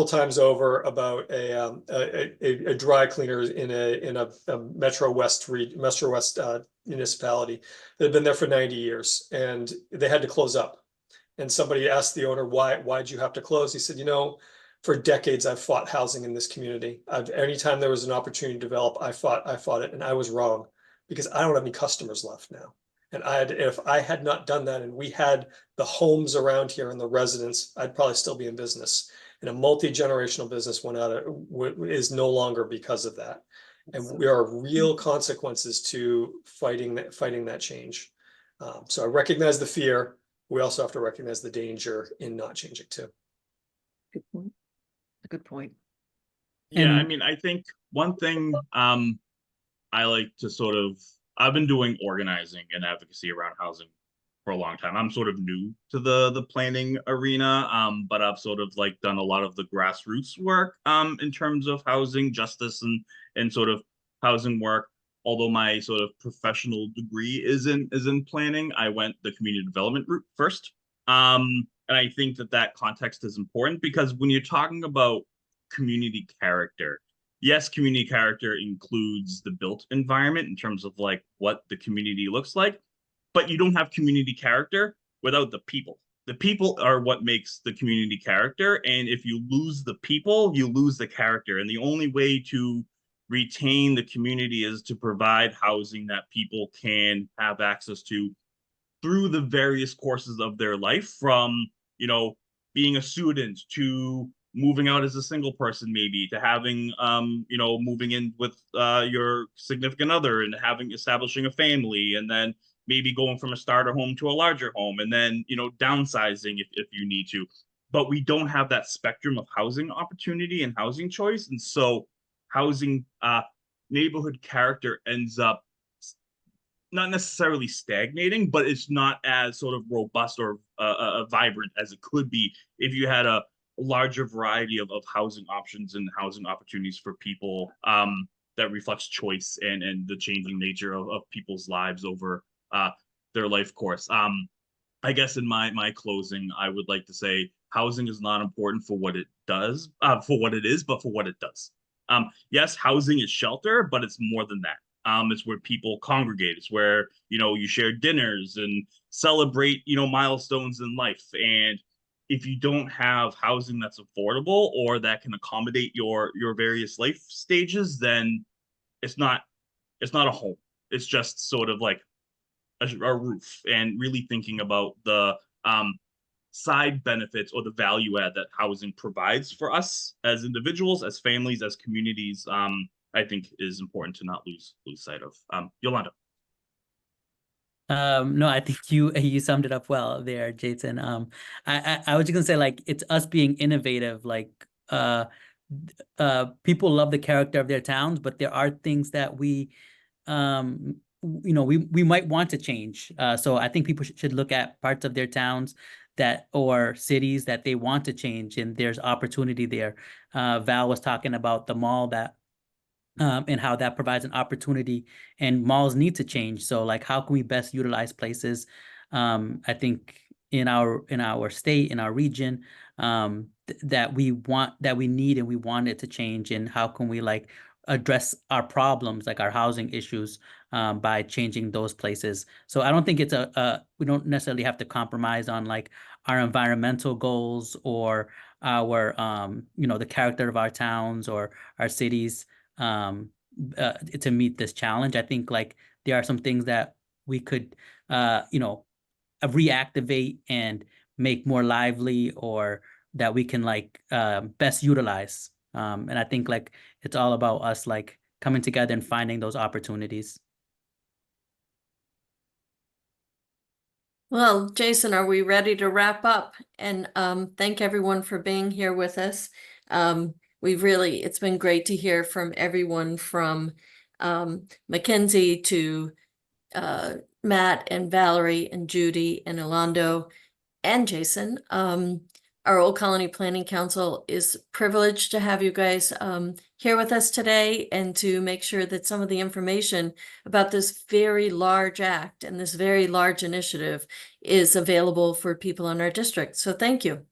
times over about a dry cleaner in a Metro West municipality that had been there for 90 years, and they had to close up. And somebody asked the owner, why'd you have to close? He said, for decades I've fought housing in this community. Anytime there was an opportunity to develop, I fought it, and I was wrong, because I don't have any customers left now. And if I had not done that, and we had the homes around here and the residents, I'd probably still be in business. And a multi-generational business is no longer because of that. And there are real consequences to fighting that change. So I recognize the fear. We also have to recognize the danger in not changing too. Good point. A good point. Yeah, I mean, I think one thing I like to I've been doing organizing and advocacy around housing for a long time. I'm sort of new to the planning arena, but I've sort of done a lot of the grassroots work in terms of housing justice and sort of housing work. Although my sort of professional degree is in planning, I went the community development route first. And I think that context is important, because when you're talking about community character, yes, community character includes the built environment in terms of what the community looks like, but you don't have community character without the people. The people are what makes the community character. And if you lose the people, you lose the character. And the only way to retain the community is to provide housing that people can have access to through the various courses of their life, from, you know, being a student to moving out as a single person, maybe, to having, you know, moving in with your significant other and establishing a family, and then maybe going from a starter home to a larger home, and then, you know, downsizing if you need to. But we don't have that spectrum of housing opportunity and housing choice. And so housing neighborhood character ends up not necessarily stagnating, but it's not as sort of robust or vibrant as it could be if you had a larger variety of housing options and housing opportunities for people that reflects choice and the changing nature of people's lives over their life course. I guess in my closing, I would like to say housing is not important for what it does, for what it is, but for what it does. Yes, housing is shelter, but it's more than that. It's where people congregate. It's where, you know, you share dinners and celebrate, you know, milestones in life. And if you don't have housing that's affordable or that can accommodate your various life stages, then it's not a home. It's just sort of like a roof. And really thinking about the side benefits or the value add that housing provides for us as individuals, as families, as communities, I think is important to not lose sight of. Iolando. No, I think you summed it up well there, Jason. I was just gonna say, like, it's us being innovative. Like, people love the character of their towns, but there are things that we might want to change. So I think people should look at parts of their towns or cities that they want to change, and there's opportunity there. Val was talking about the mall and how that provides an opportunity, and malls need to change. So, like, how can we best utilize places? I think in our state, in our region, that we need and we want it to change, and how can we, like, address our problems, like our housing issues, by changing those places. So I don't think it's we don't necessarily have to compromise on, like, our environmental goals or our the character of our towns or our cities to meet this challenge. I think, like, there are some things that we could reactivate and make more lively, or that we can, like, best utilize. And I think, like, it's all about us, like, coming together and finding those opportunities. Well, Jason, are we ready to wrap up? And thank everyone for being here with us. It's been great to hear from everyone, from MacKenzie to Matt and Valerie and Judi and Iolando and Jason. Our Old Colony Planning Council is privileged to have you guys here with us today, and to make sure that some of the information about this very large act and this very large initiative is available for people in our district. So thank you.